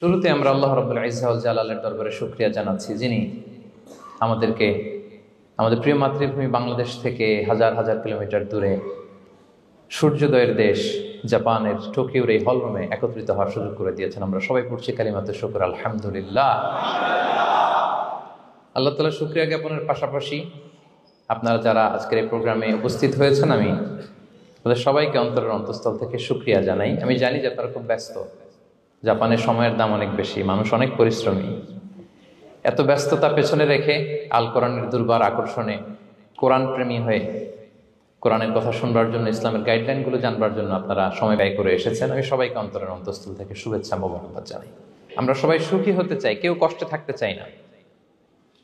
শুরুতে আমরা আল্লাহ রাব্বুল ইজ্জা ওয়াল জালালের দরবারে শুকরিয়া জানাচ্ছি, যিনি আমাদেরকে আমাদের প্রিয় মাতৃভূমি বাংলাদেশ থেকে হাজার হাজার কিলোমিটার দূরে সূর্যোদয়ের দেশ জাপানের টোকিওর এই হলরুমে একত্রিত হওয়ার সুযোগ করে দিয়েছেন। আমরা সবাই পড়ছি কালিমাতুশ শুকর, আলহামদুলিল্লাহ। আল্লাহ তাআলার শুকরিয়া জ্ঞাপনের পাশাপাশি আপনারা যারা আজকের এই প্রোগ্রামে উপস্থিত হয়েছেন, আমি তাদের সবাইকে অন্তরের অন্তঃস্থল থেকে শুকরিয়া জানাই। আমি জানি যে আপনারা খুব ব্যস্ত, জাপানের সময়ের দাম অনেক বেশি, মানুষ অনেক পরিশ্রমী। এত ব্যস্ততা পেছনে রেখে আল কোরআনের দুর্বার আকর্ষণে কোরআন প্রেমী হয়ে কোরআনের কথা শুনবার জন্য, ইসলামের গাইডলাইনগুলো জানবার জন্য আপনারা সময় ব্যয় করে এসেছেন। আমি সবাইকে অন্তরের অন্তঃস্থল থেকে শুভেচ্ছা মোবারকবাদ জানাই। আমরা সবাই সুখী হতে চাই, কেউ কষ্টে থাকতে চাই না,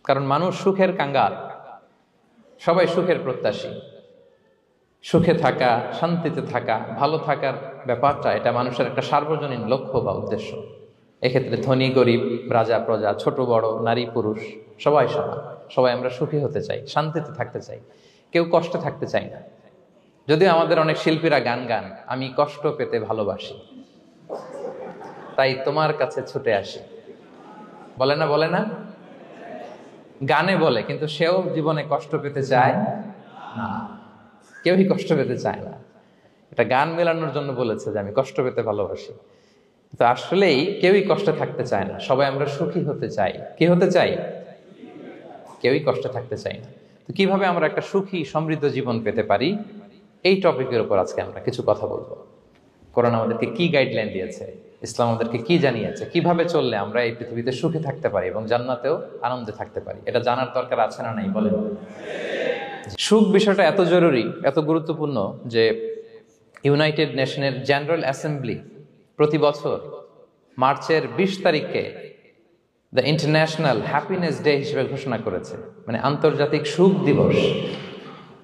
কারণ মানুষ সুখের কাঙ্গাল, সবাই সুখের প্রত্যাশী। সুখে থাকা, শান্তিতে থাকা, ভালো থাকার ব্যাপারটা এটা মানুষের একটা সার্বজনীন লক্ষ্য বা উদ্দেশ্য। এক্ষেত্রে ধনী গরিব, রাজা প্রজা, ছোট বড়, নারী পুরুষ সবাই সমান। সবাই আমরা সুখী হতে চাই, শান্তিতে থাকতে চাই, কেউ কষ্টে থাকতে চাই না। যদিও আমাদের অনেক শিল্পীরা গান গান, আমি কষ্ট পেতে ভালোবাসি, তাই তোমার কাছে ছুটে আসি, বলে না? বলে না? গানে বলে, কিন্তু সেও জীবনে কষ্ট পেতে চায় না। কেউই কষ্ট পেতে চায় না। এটা গান মেলানোর জন্য বলেছে যে আমি কষ্ট পেতে ভালোবাসি, তো আসলেই কেউই কষ্টে থাকতে চায় না। সবাই আমরা সুখী হতে চাই। কি হতে চাই? কেউই কষ্টে থাকতে চাই না। তো কিভাবে আমরা একটা সুখী সমৃদ্ধ জীবন পেতে পারি, এই টপিকের উপর আজকে আমরা কিছু কথা বলবো। কোরআন আমাদেরকে কি গাইডলাইন দিয়েছে, ইসলাম আমাদেরকে কি জানিয়েছে, কিভাবে চললে আমরা এই পৃথিবীতে সুখে থাকতে পারি এবং জান্নাতেও আনন্দে থাকতে পারি, এটা জানার দরকার আছে না নাই? বলেন। সুখ বিষয়টা এত জরুরি, এত গুরুত্বপূর্ণ যে ইউনাইটেড নেশনের জেনারেল অ্যাসেম্বলি প্রতি বছর মার্চের 20 তারিখে দ্য ইন্টারন্যাশনাল হ্যাপিনেস ডে হিসেবে ঘোষণা করেছে, মানে আন্তর্জাতিক সুখ দিবস।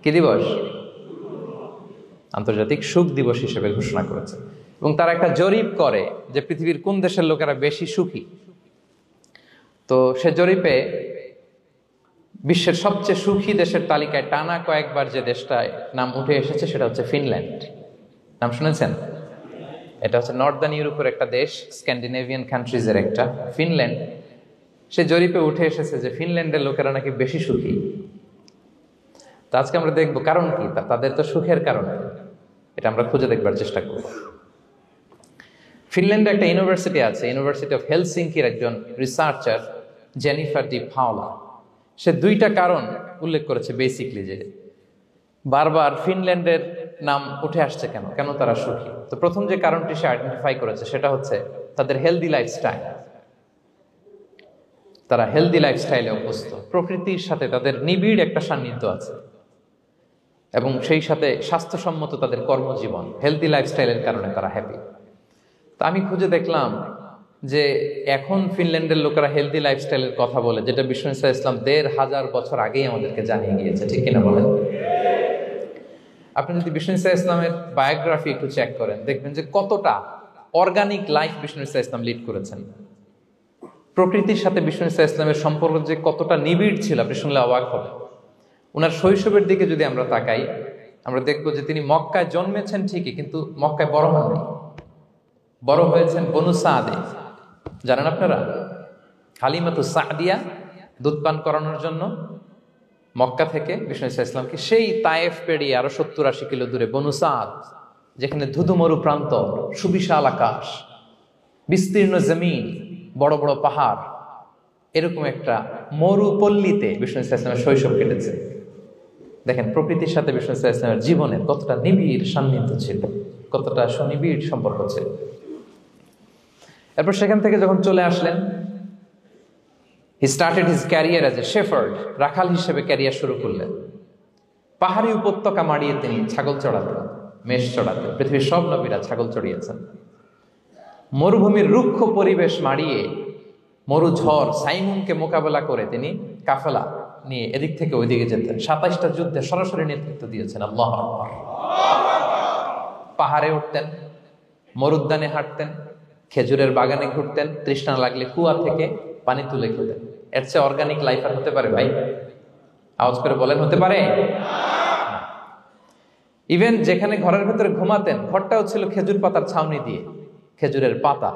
কি দিবস? আন্তর্জাতিক সুখ দিবস হিসেবে ঘোষণা করেছে। এবং তারা একটা জরিপ করে যে পৃথিবীর কোন দেশের লোকেরা বেশি সুখী। তো সে জরিপে বিশ্বের সবচেয়ে সুখী দেশের তালিকায় টানা কয়েকবার যে দেশটায় নাম উঠে এসেছে সেটা হচ্ছে ফিনল্যান্ড। নাম শুনেছেন? এটা হচ্ছে নর্দার্ন ইউরোপের একটা দেশ, স্ক্যান্ডিনেভিয়ান কান্ট্রিজের একটা, ফিনল্যান্ড। সে জরিপে উঠে এসেছে যে ফিনল্যান্ডের লোকেরা নাকি বেশি সুখী। তো আজকে আমরা দেখবো কারণ কি, তাদের তো সুখের কারণ, এটা আমরা খুঁজে দেখবার চেষ্টা করব। ফিনল্যান্ডে একটা ইউনিভার্সিটি আছে, ইউনিভার্সিটি অফ হেলসিঙ্কির একজন রিসার্চার জেনিফার ডি পাওলা, সে 2টা কারণ উল্লেখ করেছে বেসিকলি, যে বারবার ফিনল্যান্ডের নাম উঠে আসছে কেন, কেন তারা সুখী। তো প্রথম যে কারণটি সে আইডেন্টিফাই করেছে সেটা হচ্ছে তাদের হেলদি লাইফস্টাইল। তারা হেলদি লাইফস্টাইলে অভ্যস্ত, প্রকৃতির সাথে তাদের নিবিড় একটা সান্নিধ্য আছে, এবং সেই সাথে স্বাস্থ্যসম্মত তাদের কর্মজীবন। হেলদি লাইফস্টাইলের কারণে তারা হ্যাপি। তা আমি খুঁজে দেখলাম যে এখন ফিনল্যান্ডের লোকেরা হেলদি লাইফস্টাইলের কথা বলে, যেটা বিষ্ণু ইসলাম 1500 বছর আগেই আমাদেরকে জানিয়ে গিয়েছে। ঠিক কিনা বলেন? আপনি যদি বিষ্ণু ইসলামের বায়োগ্রাফি একটু চেক করেন, দেখবেন যে কতটা অর্গানিক লাইফ বিষ্ণু ইসলাম লিড করেছেন। প্রকৃতির সাথে বিষ্ণু ইসলামের সম্পর্ক যে কতটা নিবিড় ছিল, আপনি শুনলে অবাক হবেন। ওনার শৈশবের দিকে যদি আমরা তাকাই, আমরা দেখবো যে তিনি মক্কায় জন্মেছেন ঠিকই, কিন্তু মক্কায় বড় হননি। বড় হয়েছেন বনু সাদে। জানেন আপনারা? হালিমাতু সাদিয়া দুধ পান করানোর জন্য মক্কা থেকে বিষ্ণু ইসলামকে সেই তায়েফ পেরিয়ে আরো 70-80 কিলো দূরে বনু সাদ, যেখানে ধুধুমরু প্রান্ত, সুবিশাল আকাশ, বিস্তীর্ণ জমিন, বড় বড় পাহাড়, এরকম একটা মরুপল্লীতে বিষ্ণু ইসলামের শৈশব কেটেছে। দেখেন প্রকৃতির সাথে বিষ্ণু ইসলামের জীবনের কতটা নিবিড় সান্নিধ্য ছিল, কতটা সুনিবিড় সম্পর্ক ছিল। এরপর সেখান থেকে যখন চলে আসলেন, he started his career as a shepherd, রাখাল হিসেবে ক্যারিয়ার শুরু করলেন। পাহাড়ি উপত্যকা মাড়িয়ে তিনি ছাগল চড়াতেন, মেষ চড়াতেন। পৃথিবীর সব নবীরা ছাগল চড়িয়েছেন। মরুভূমির রুক্ষ পরিবেশ মাড়িয়ে মরু ঝড় সাইমুনকে মোকাবেলা করে তিনি কাফেলা নিয়ে এদিক থেকে ওইদিকে যেতেন। 27টা যুদ্ধে সরাসরি নেতৃত্ব দিয়েছেন। আল্লাহু আকবার। পাহাড়ে উঠতেন, মরুদ্যানে হাঁটতেন, খেজুরের বাগানে ঘুরতেন, তৃষ্ণা লাগলে কুয়া থেকে পানি তুলে খেতেন। এর চেয়ে অর্গানিক লাইফ আর হতে পারে ভাই? আওয়াজ করে বলেন, হতে পারে? ইভেন যেখানে ঘরের ভেতরে ঘুমাতেন, ঘরটাও ছিল খেজুর পাতার ছাউনি দিয়ে, খেজুরের পাতা,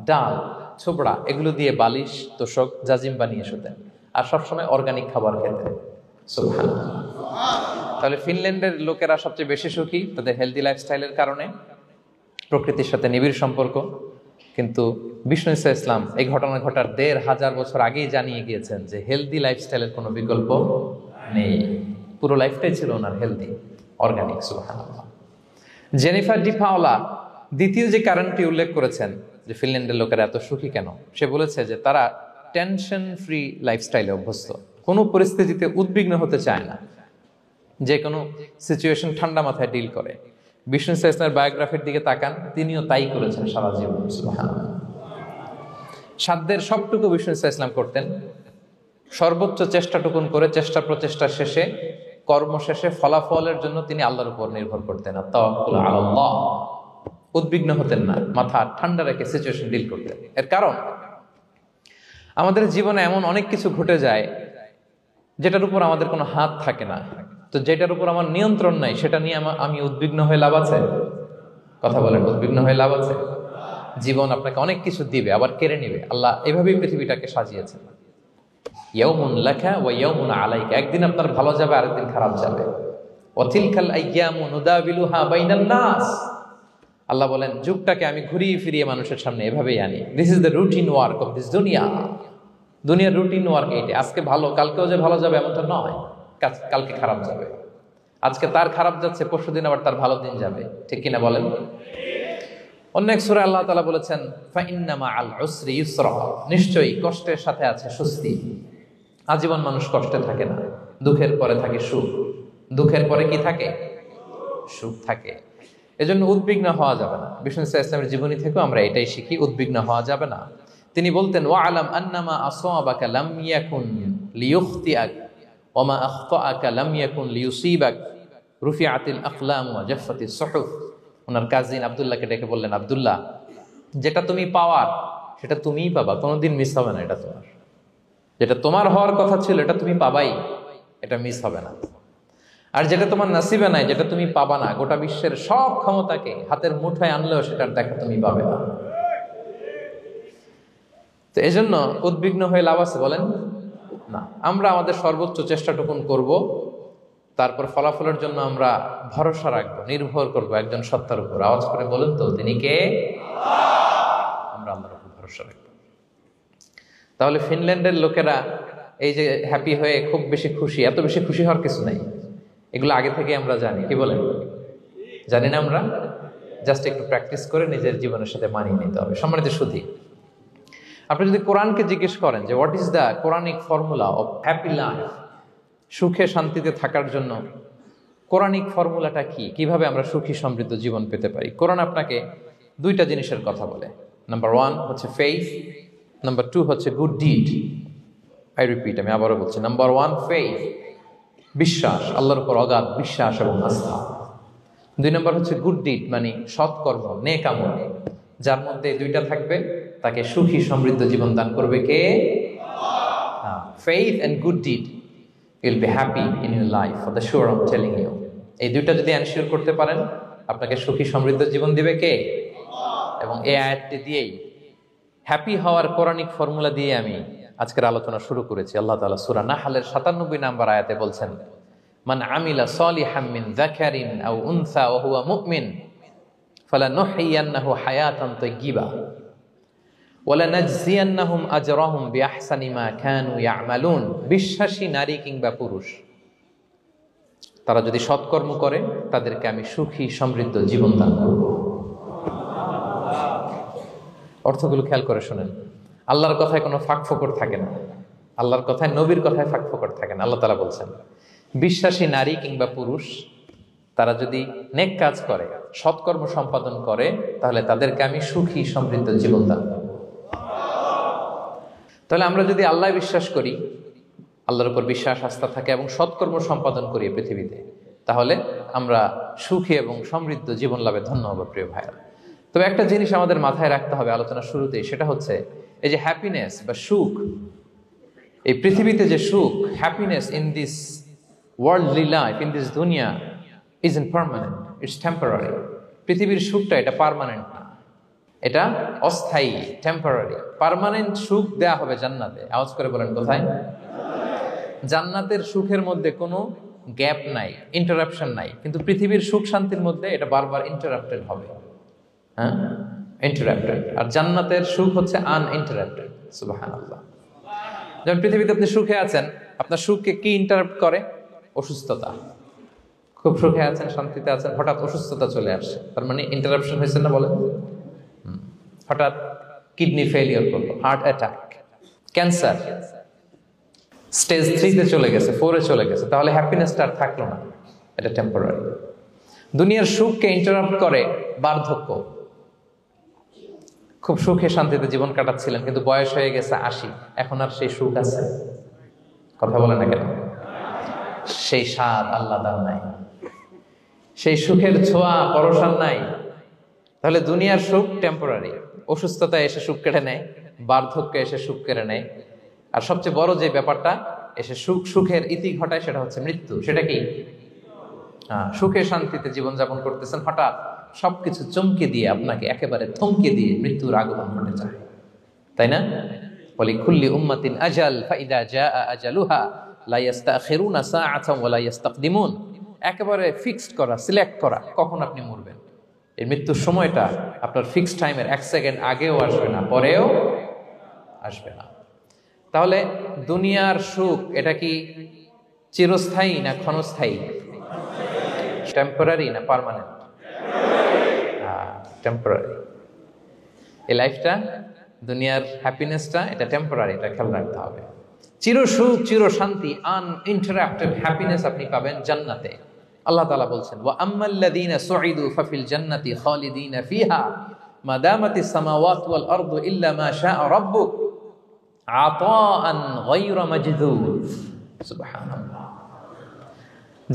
ডাল, ছোবড়া এগুলো দিয়ে বালিশ তোষক জাজিম বানিয়ে শুতেন, আর সবসময় অর্গানিক খাবার খেতেন। সুবহানাল্লাহ। তাহলে ফিনল্যান্ডের লোকেরা সবচেয়ে বেশি সুখী তাদের হেলদি লাইফস্টাইলের কারণে, প্রকৃতির সাথে নিবিড় সম্পর্ক। কিন্তু বিষ্ণু ঈসা ইসলাম এই ঘটনা ঘটার ১৫০০ বছর আগেই জানিয়ে গিয়েছেন যে হেলদি লাইফস্টাইলের কোনো বিকল্প নেই। পুরো লাইফটাই ছিল ওনার হেলদি, অর্গানিক। সুবহানাল্লাহ। জেনিফার ডি পাওলা দ্বিতীয় যে কারণটি উল্লেখ করেছেন যে ফিনল্যান্ডের লোকেরা এত সুখী কেন, সে বলেছে যে তারা টেনশন ফ্রি লাইফস্টাইলে অভ্যস্ত, কোনো পরিস্থিতিতে উদ্বিগ্ন হতে চায় না, যে কোনো সিচুয়েশন ঠান্ডা মাথায় ডিল করে। বিষ্ণু ঈসা ইসলামের বায়োগ্রাফির দিকে তাকান, তিনিও তাই করেছেন সারা জীবন। সুবহানাল্লাহ। সাধ্যের সবটুকু বিষ্ণু ঈসা ইসলাম করতেন, সর্বোচ্চ চেষ্টাটুকুন করে চেষ্টা প্রচেষ্টা শেষে, কর্মশেষে ফলাফলের জন্য তিনি আল্লাহর উপর নির্ভর করতেন। তাওয়াক্কুল আলাল্লাহ। উদ্বিগ্ন হতেন না, মাথা ঠান্ডা রেখে সিচুয়েশন ডিল করতেন। এর কারণ আমাদের জীবনে এমন অনেক কিছু ঘটে যায় যেটার উপর আমাদের কোনো হাত থাকে না, তো যেটার উপর আমার নিয়ন্ত্রণ নাই সেটা নিয়ে আমি উদ্বিগ্ন হয়ে লাভ আছে? কথা বলেন, উদ্বিগ্ন হয়ে লাভ আছে? জীবন আপনাকে অনেক কিছু দিবে, আবার কেড়ে নিবে। আল্লাহ এভাবেই পৃথিবীটাকে সাজিয়েছেন। ইয়াউমুন লাকা ওয়া ইয়াউমুন আলাইকা, একদিন আপনার ভালো যাবে, আরেকদিন খারাপ যাবে। ওয়া তিলকাল আইয়ামু নুদাবিলুহা বাইনান নাস, আল্লাহ বলেন যুগটাকে আমি ঘুরিয়ে ফিরিয়ে মানুষের সামনে এভাবেই আনি। This is the routine work of this দুনিয়া। দুনিয়ার রুটিন ওয়ার্ক এইটা। আজকে ভালো, কালকেও যে ভালো যাবে এমনটা নয়, কালকে খারাপ যাবে। আজকে তার খারাপ যাচ্ছে, পরশুদিন আবার তার ভালো দিন যাবে, ঠিক কিনা বলেন? অন্য এক সূরায় আল্লাহ তাআলা বলেছেন ফাইন্না মাআল উসরি ইউসরা, নিশ্চয়ই কষ্টের সাথে আছে স্বস্তি। আজীবন মানুষ কষ্টে থাকে না, দুঃখের পরে থাকে সুখ। দুঃখের পরে কি থাকে? সুখ থাকে। এজন্য উদ্বিগ্ন হওয়া যাবে না। বিষ্ণু ঈসা ইসলামের জীবনী থেকেও আমরা এটাই শিখি, উদ্বিগ্ন হওয়া যাবে না। তিনি বলতেন ওয়া আলাম আন্নামা আসাবাকা লাম ইয়াকুন লিয়ুখতিআক ওয়া মা আখতাআকা লাম ইয়াকুন লিয়ুসিবাক রুফিআতিল আকলাম ওয়া জাফফাতিস সুহুফ। ওনার কাজিন আব্দুল্লাহকে ডেকে বললেন, আব্দুল্লাহ, যেটা তুমি পাওয়ার সেটা তুমিই পাবা, কোনোদিন মিস হবে না। এটা তোমার, যেটা তোমার হওয়ার কথা ছিল এটা তুমি পাবাই, এটা মিস হবে না। আর যেটা তোমার নসিবে নাই, যেটা তুমি পাবা না, গোটা বিশ্বের সব ক্ষমতাকে হাতের মুঠোয় আনলেও সেটার দেখা তুমি পাবে না। তো এজন্য উদ্বিগ্ন হয়ে লাভ আছে বলেন না। আমরা আমাদের সর্বোচ্চ চেষ্টাটুকুন করব, তারপর ফলাফলের জন্য আমরা ভরসা রাখবো, নির্ভর করব একজন সত্তার উপর। আওয়াজ করে বলেন তো, তিনি কে? আমরা আল্লাহর উপর ভরসা রাখবো। তাহলে ফিনল্যান্ডের লোকেরা এই যে হ্যাপি হয়ে খুব বেশি খুশি, এত বেশি খুশি হওয়ার কিছু নাই। এগুলো আগে থেকে আমরা জানি, কি বলেন? জানি না আমরা? জাস্ট একটু প্র্যাকটিস করে নিজের জীবনের সাথে মানিয়ে নিতে হবে। সম্মানিত সুধী, আপনি যদি কোরআনকে জিজ্ঞেস করেন যে what is the Quranic formula of happy life, সুখে শান্তিতে থাকার জন্য কোরআনিক ফর্মুলাটা কি, কিভাবে আমরা সুখী সমৃদ্ধ জীবন পেতে পারি, কোরআন আপনাকে দুইটা জিনিসের কথা বলে। নাম্বার 1 হচ্ছে ফেইথ, নাম্বার 2 হচ্ছে গুড ডিড। আই রিপিট, আমি আবারও বলছি, নাম্বার 1 ফেইথ, বিশ্বাস, আল্লাহর উপর অগাধ বিশ্বাস এবং আস্থা। 2 নম্বর হচ্ছে গুড ডিড, মানে সৎকর্ম, নেক আমল। যার মধ্যে দুইটা থাকবে তাকে সুখী সমৃদ্ধ জীবন দান করবে কে? Faith and good deed, you will be happy in your life for the sure, I am telling you. এই দুইটা যদি এনশিওর করতে পারেন, আপনাকে সুখী সমৃদ্ধ জীবন দিবে কে? এবং এই আয়াতটি দিয়েই, হ্যাপি হওয়ার কোরআনিক ফর্মুলা দিয়ে আমি আজকের আলোচনা শুরু করেছি। আল্লাহ তাআলা সূরা নাহলের ৯৭ নম্বর আয়াতে বলছেন, মান আমিলা সালিহাম মিন যাকারিন আও উনসা ওয়া হুয়া মুমিন ফালানুহইয়ান্নাহু হায়াতান তাইয়্যিবা ওয়া লানাজজিয়ান্নাহুম আজরাহুম বিআহসানি মা কানু ইয়ামালুন। বিশ্বাসী নারী কিংবা পুরুষ, তারা যদি সৎকর্ম করে তাদেরকে আমি সুখী সমৃদ্ধ জীবন দান করব। অর্থগুলো খেয়াল করে শুনেন। আল্লাহর কথায় কোনো ফাঁকফোকর থাকে না, আল্লাহর কথায়, নবীর কথায় ফাঁকফোকর থাকে না। আল্লাহ তাআলা বলছেন বিশ্বাসী নারী কিংবা পুরুষ তারা যদি নেক কাজ করে, সৎকর্ম সম্পাদন করে, তাহলে তাদেরকে আমি সুখী সমৃদ্ধ জীবন দান করব। তাহলে আমরা যদি আল্লাহ বিশ্বাস করি, আল্লাহর উপর বিশ্বাস আস্থা থাকে এবং সৎকর্ম সম্পাদন করি পৃথিবীতে, তাহলে আমরা সুখী এবং সমৃদ্ধ জীবন লাভে ধন্য হব প্রিয় ভাইরা। তবে একটা জিনিস আমাদের মাথায় রাখতে হবে আলোচনা শুরুতেই, সেটা হচ্ছে এই যে হ্যাপিনেস বা সুখ, এই পৃথিবীতে যে সুখ, happiness in this worldly life, in this দুনিয়া is in permanent, it's temporary. পৃথিবীর সুখটা এটা পার্মানেন্ট না, এটা অস্থায়ী, টেম্পোরারি। পার্মানেন্ট সুখ দেয়া হবে জান্নাতে। আওয়াজ করে বলেন কোথায়? জান্নাতের সুখের মধ্যে কোনো গ্যাপ নাই, ইন্টারাপশন নাই। কিন্তু পৃথিবীর সুখ শান্তির মধ্যে এটা বারবার ইন্টারাপ্টেড হবে। হ্যাঁ, ইন্টারাপ্টেড। আর জান্নাতের সুখ হচ্ছে আনইন্টারাপ্টেড। সুবহানাল্লাহ। যেমন পৃথিবীতে আপনি সুখে আছেন, আপনার সুখকে কি ইন্টারাপ্ট করে? অসুস্থতা। খুব সুখে আছেন, শান্তিতে আছেন, হঠাৎ অসুস্থতা চলে আসছে, তার মানে ইন্টারাপশন হয়েছে না? বলেন। হঠাৎ কিডনি ফেলিওর করলো, হার্ট অ্যাটাক, ক্যান্সার স্টেজ 3-তে চলে গেছে, 4-এ চলে গেছে, তাহলে হ্যাপিনেসটা আর থাকলো না। এটা টেম্পোরারি। দুনিয়ার সুখকে ইন্টারাপ্ট করে বার্ধক্য। খুব সুখে শান্তিতে জীবন কাটাচ্ছিলেন, কিন্তু বয়স হয়ে গেছে 80, এখন আর সেই সুখ আছে? কথা বলে না কেন? সেই স্বাদ আল্লাহর নাই, সেই সুখের ছোঁয়া পরশান নাই। তাহলে দুনিয়ার সুখ টেম্পোরারি। অসুস্থতা এসে সুখ কেড়ে নেয়, বার্ধক্য এসে সুখ কেড়ে নেয়, আর সবচেয়ে বড় যে ব্যাপারটা এসে সুখের ইতি ঘটায় সেটা হচ্ছে মৃত্যু। সেটা কি? সুখে শান্তিতে জীবনযাপন করতেছেন, হঠাৎ সবকিছু চমকে দিয়ে, আপনাকে একেবারে থমকে দিয়ে মৃত্যুর আগমন ঘটে যায়, তাই না? ওয়ালিকুল্লি উম্মাতিন আজাল ফাইদা জাআ আজালুহা লা ইস্তাখিরুনা সাআতান ওয়া লা ইস্তাকদিমুন। একেবারে ফিক্সড করা, সিলেক্ট করা কখন আপনি মরবেন। এই মৃত্যুর সময়টা আপনার ফিক্সড টাইমের 1 সেকেন্ড আগেও আসবে না, পরেও আসবে না। তাহলে দুনিয়ার সুখ এটা কি চিরস্থায়ী না ক্ষণস্থায়ী? টেম্পোরারি না পার্মানেন্ট? টেম্পোরারি। এই লাইফটা, দুনিয়ার হ্যাপিনেসটা, এটা টেম্পোরারি, এটা খেয়াল রাখতে হবে। চির সুখ, চির শান্তি, আনইন্টারাপ্টেড হ্যাপিনেস আপনি পাবেন জান্নাতে। আল্লাহ তাআলা বলছেন, ওয়া আম্মাল্লাযীনা সুঈদু ফাফিল জান্নাতি খালিদিনা ফিহা মা দামাতিস সামাওয়াতু ওয়াল আরদু ইল্লা মা শাআ রাব্বুক আতাআন গায়রা মাজদুদ। সুবহানাল্লাহ।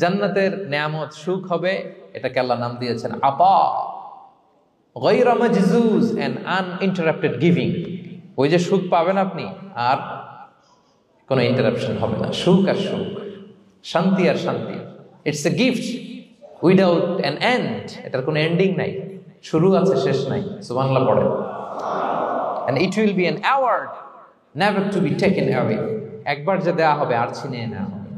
জান্নাতের নিয়ামত, সুখ হবে, এটাকে আল্লাহ নাম দিয়েছেন আতা, গায়রা মাজজুজ, এন্ড আনইন্টারাপ্টেড গিভিং। ওই যে সুখ পাবেন আপনি, আর কোনো ইন্টারাপশন হবে না। সুখ আর সুখ, শান্তি আর শান্তি। It's a gift without an end. এটার কোনো এন্ডিং নাই, শুরু আছে শেষ নাই। সুবহানাল্লাহ পড়েন। And it will be an award never to be taken away. একবার যে দেয়া হবে আর ছিনিয়ে নেওয়া হবে।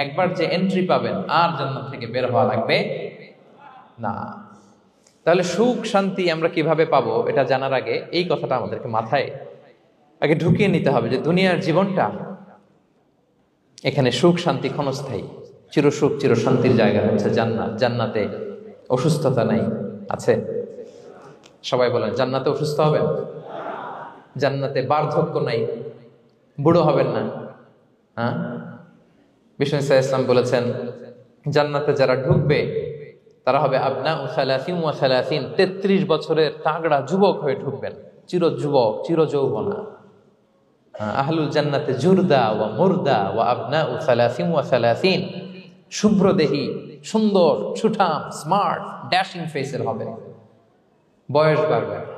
একবার যে এন্ট্রি পাবেন, আর জান্নাত থেকে বের হওয়া লাগবে না। তাহলে সুখ শান্তি আমরা কিভাবে পাবো, এটা জানার আগে এই কথাটা আমাদেরকে মাথায় আগে ঢুকিয়ে নিতে হবে যে দুনিয়ার জীবনটা, এখানে সুখ শান্তি ক্ষণস্থায়ী। চির সুখ চির শান্তির জায়গা হচ্ছে জান্নাত। জান্নাতে অসুস্থতা নাই, আছে? সবাই বলেন, জান্নাতে অসুস্থ হবেন? জান্নাতে বার্ধক্য নাই, বুড়ো হবেন না। হ্যাঁ, বিষ্ণু ইসলাম বলেছেন, জান্নাতে যারা ঢুকবে তারা হবে আবনা ও সালাসিন ওয়া সালাসিন, 33 বছরের তাগড়া যুবক হয়ে ঢুকবেন, চির যুবক, চির যৌবনা। আহলুল জান্নাতে জুরদা ওয়া মুরদা ওয়া আবনা ও সালাসিন ওয়া সালাসিন, শুভ্রদেহী, সুন্দর, সুঠাম, স্মার্ট, ড্যাশিং ফেসের হবে। বয়স বাড়বে না,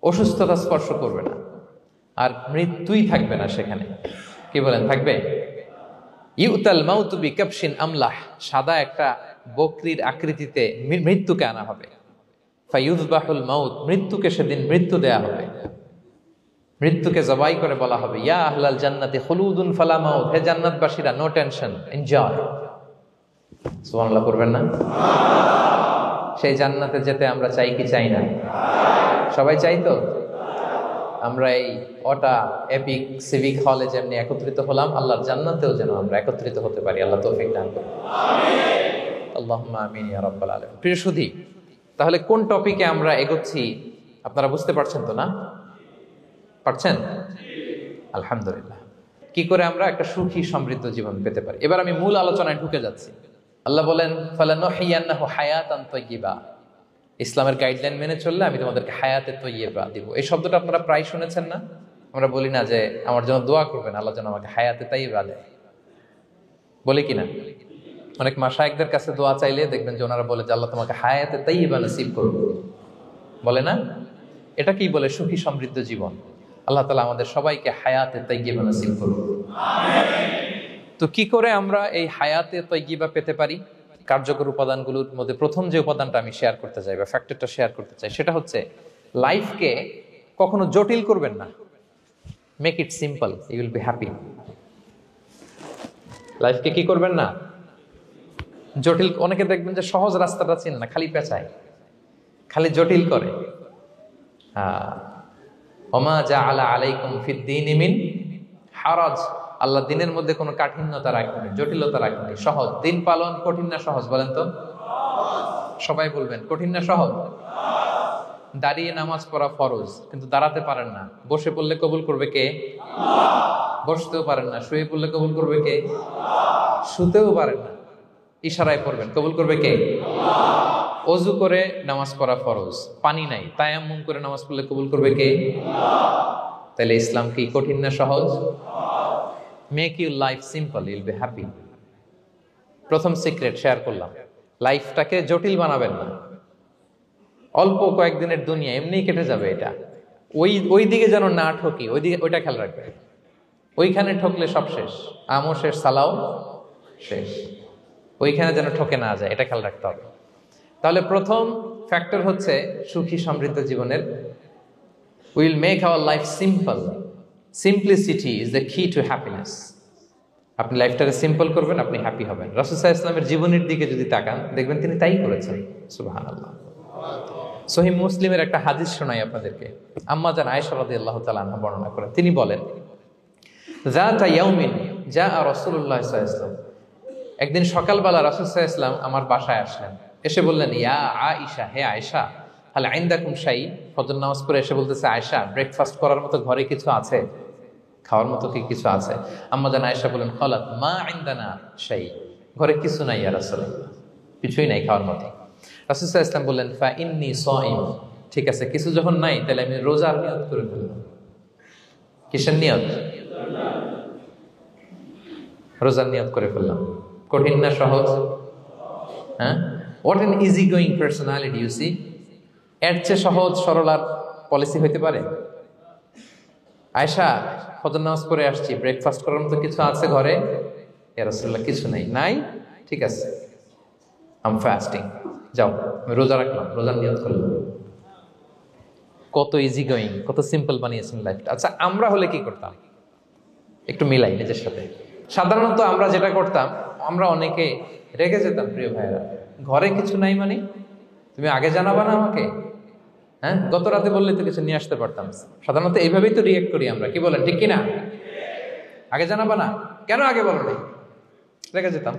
অসুস্থতা স্পর্শ করবে না, আর মৃত্যুই থাকবে না সেখানে। কি বলেন, থাকবে? ইউতাল মাউতু বিকাবশিন আমলাহ, সাদা একটা বকরির আকৃতিতে মৃত্যুকে আনা হবে। ফায়ুযবাহুল মাউত, মৃত্যুকে সেদিন মৃত্যু দেয়া হবে। মৃত্যুকে জবাই করে বলা হবে, ইয়া আহলাল জান্নাতি খুলুদুন ফালা মাউত, হে জান্নাতবাসীরা, নো টেনশন, এনজয়। সুবহানাল্লাহ করবেন না? সেই জান্নাতে যেতে আমরা চাই কি চাই না? সবাই চাই তো? আমরা এই ওটা এপিক সিভিক হলে যেমনি একত্রিত হলাম, আল্লাহর জান্নাতেও যেন আমরা একত্রিত হতে পারি। আল্লাহ তৌফিক দান করুন। আমিন। আল্লাহুম্মা আমিন ইয়া রাব্বাল আলামিন। প্রিয় সুধী, তাহলে কোন টপিকে আমরা এগোচ্ছি আপনারা বুঝতে পারছেন তো না? পারছেন? আলহামদুলিল্লাহ। কি করে আমরা একটা সুখী সমৃদ্ধ জীবন পেতে পারি, এবার আমি মূল আলোচনায় ঢুকে যাচ্ছি। আল্লাহ বলেন, ফালানুহিয়ান্নাহু হায়াতান তাইয়্যিবা, ইসলামের গাইডলাইন মেনে চললে আমি তোমাদেরকে হায়াতে তৈয়্যিবা দিব। এই শব্দটা আপনারা প্রায় শুনেছেন না? আমরা বলি না যে আমার জন্য দোয়া করবেন, আল্লাহ যেন আমাকে হায়াতে তৈয়্যিবা দেয়, বলি কিনা? অনেক মাশায়েখদের কাছে দোয়া চাইলে দেখবেন যে ওনারা বলে যে আল্লাহ তোমাকে হায়াতে তৈয়্যিবা নসিব করুন, বলে না? এটা কি বলে? সুখী সমৃদ্ধ জীবন। আল্লাহ তাআলা আমাদের সবাইকে হায়াতে তৈয়্যিবা নসিব করুন। তো কি করে আমরা এই হায়াতে তৈয়্যিবা পেতে পারি? কার্যকর উপাদানগুলোর মধ্যে প্রথম যে উপাদানটা আমি শেয়ার করতে চাই বা ফ্যাক্টরটা শেয়ার করতে চাই, সেটা হচ্ছে লাইফকে কখনো জটিল করবেন না, make it simple, you will be happy. লাইফকে কি করবেন না, জটিল। অনেকে দেখবেন যে সহজ রাস্তাটা চিনে না, খালি পেঁচায়, খালি জটিল করে। ওমা জাআলা আলাইকুম ফিদ্দীনি মিন হারাজ, আল্লাহ দিনের মধ্যে কোনো কাঠিন্যতা রাখেনি, জটিলতা রাখেনি, সহজ। দিন পালন কঠিন না সহজ বলেন তো? সবাই বলবেন কঠিন না সহজ? দাঁড়িয়ে নামাজ পড়া ফরজ, কিন্তু দাঁড়াতে পারেন না। বসে পড়লে কবুল করবে কে? বসতেও পারেন না। শুয়ে পড়লে কবুল করবে কে? শুতেও পারেন না, ইশারায় পড়বেন, কবুল করবে কে? অজু করে নামাজ পড়া ফরজ, পানি নাই, তায়াম্মুম করে নামাজ পড়লে কবুল করবে কে? তাহলে ইসলাম কি কঠিন না সহজ? Make your life simple, Yule be happy. প্রথম সিক্রেট শেয়ার করলাম, লাইফটাকে জটিল বানাবেন না। অল্প কয়েকদিনের দুনিয়া, এমনিই কেটে যাবে এটা। ওই দিকে যেন না ঠকি, ওইটা খেয়াল রাখবে। ওইখানে ঠকলে সব শেষ, আমও শেষ, সালাও শেষ। ওইখানে যেন ঠকে না যায়, এটা খেয়াল রাখতে হবে। তাহলে প্রথম ফ্যাক্টর হচ্ছে সুখী সমৃদ্ধ জীবনের, will make our life simple. Simplicity is the key to happiness. আপনি লাইফটাকে সিম্পল করবেন, আপনি হ্যাপি হবেন। রাসূল সাল্লাল্লাহু আলাইহি ওয়াসাল্লামের জীবনের দিকে যদি তাকান, দেখবেন তিনি তাই করেছেন। সুবহানাল্লাহ। সহিহ মুসলিমের একটা হাদিস শোনাই আপনাদেরকে। আম্মা জান আয়েশা রাদিয়াল্লাহু তাআলা আনহা বর্ণনা করেন। তিনি বলেন, যাতা ইয়াউমিন জাআ রাসূলুল্লাহ সাল্লাল্লাহু আলাইহি ওয়াসাল্লাম, একদিন সকালবেলা রাসূল সাল্লাল্লাহু আলাইহি ওয়াসাল্লাম আমার বাসায় আসলেন। এসে বললেন, ইয়া আয়েশা, হে আয়েশা, হাল ইনদাকুম শাই। ফজর নামাজ পড়ে এসে বলতেছে, আয়েশা, ব্রেকফাস্ট করার মতো ঘরে কিছু আছে? খাওয়ার মতো কি কিছু আছে? আম্মা জান আয়েশা বলেন, ক্বালাত মা ইনদানা শাই, ঘরে কিছু নাই ইয়া রাসূলুল্লাহ, কিছুই নাই খাওয়ার মতো। রাসূল সাল্লাল্লাহু আলাইহি ওয়াসাল্লাম বললেন, ফা ইন্নী সাইম, ঠিক আছে, কিছু যখন নাই তাহলে আমি রোজার নিয়ত করে ফেললাম। কিসের নিয়ত? রোজার নিয়ত করে ফেললাম। কঠিন না সহজ? হ্যাঁ, what an easy going personality you see. এর চেয়ে সহজ সরল আর পলিসি হইতে পারে? আয়েশা, ফজর নামাজ পড়ে আসছি, ব্রেকফাস্ট করার মতো কিছু আছে ঘরে? ইয়া রাসূলুল্লাহ, কিছু নাই। নাই, ঠিক আছে, আম ফাস্টিং, যাও আমি রোজা রাখলাম, রোজার নিয়ত করলাম। কত ইজি গোয়িং, কত সিম্পল বানিয়েছেন লাইফটা। আচ্ছা, আমরা হলে কি করতাম? একটু মিলাই নিজের সাথে। সাধারণত আমরা যেটা করতাম, আমরা অনেকে রেগে যেতাম। প্রিয় ভাইয়েরা, ঘরে কিছু নাই মানে তুমি আগে জানাবা না আমাকে? হ্যাঁ, গত রাতে বললে তো কিছু নিয়ে আসতে পারতাম। সাধারণত এইভাবেই তো রিয়েক্ট করি আমরা, কি বলেন, ঠিক কিনা? আগে জানাবা না, কেন আগে বলো নাই? রেগে যেতাম।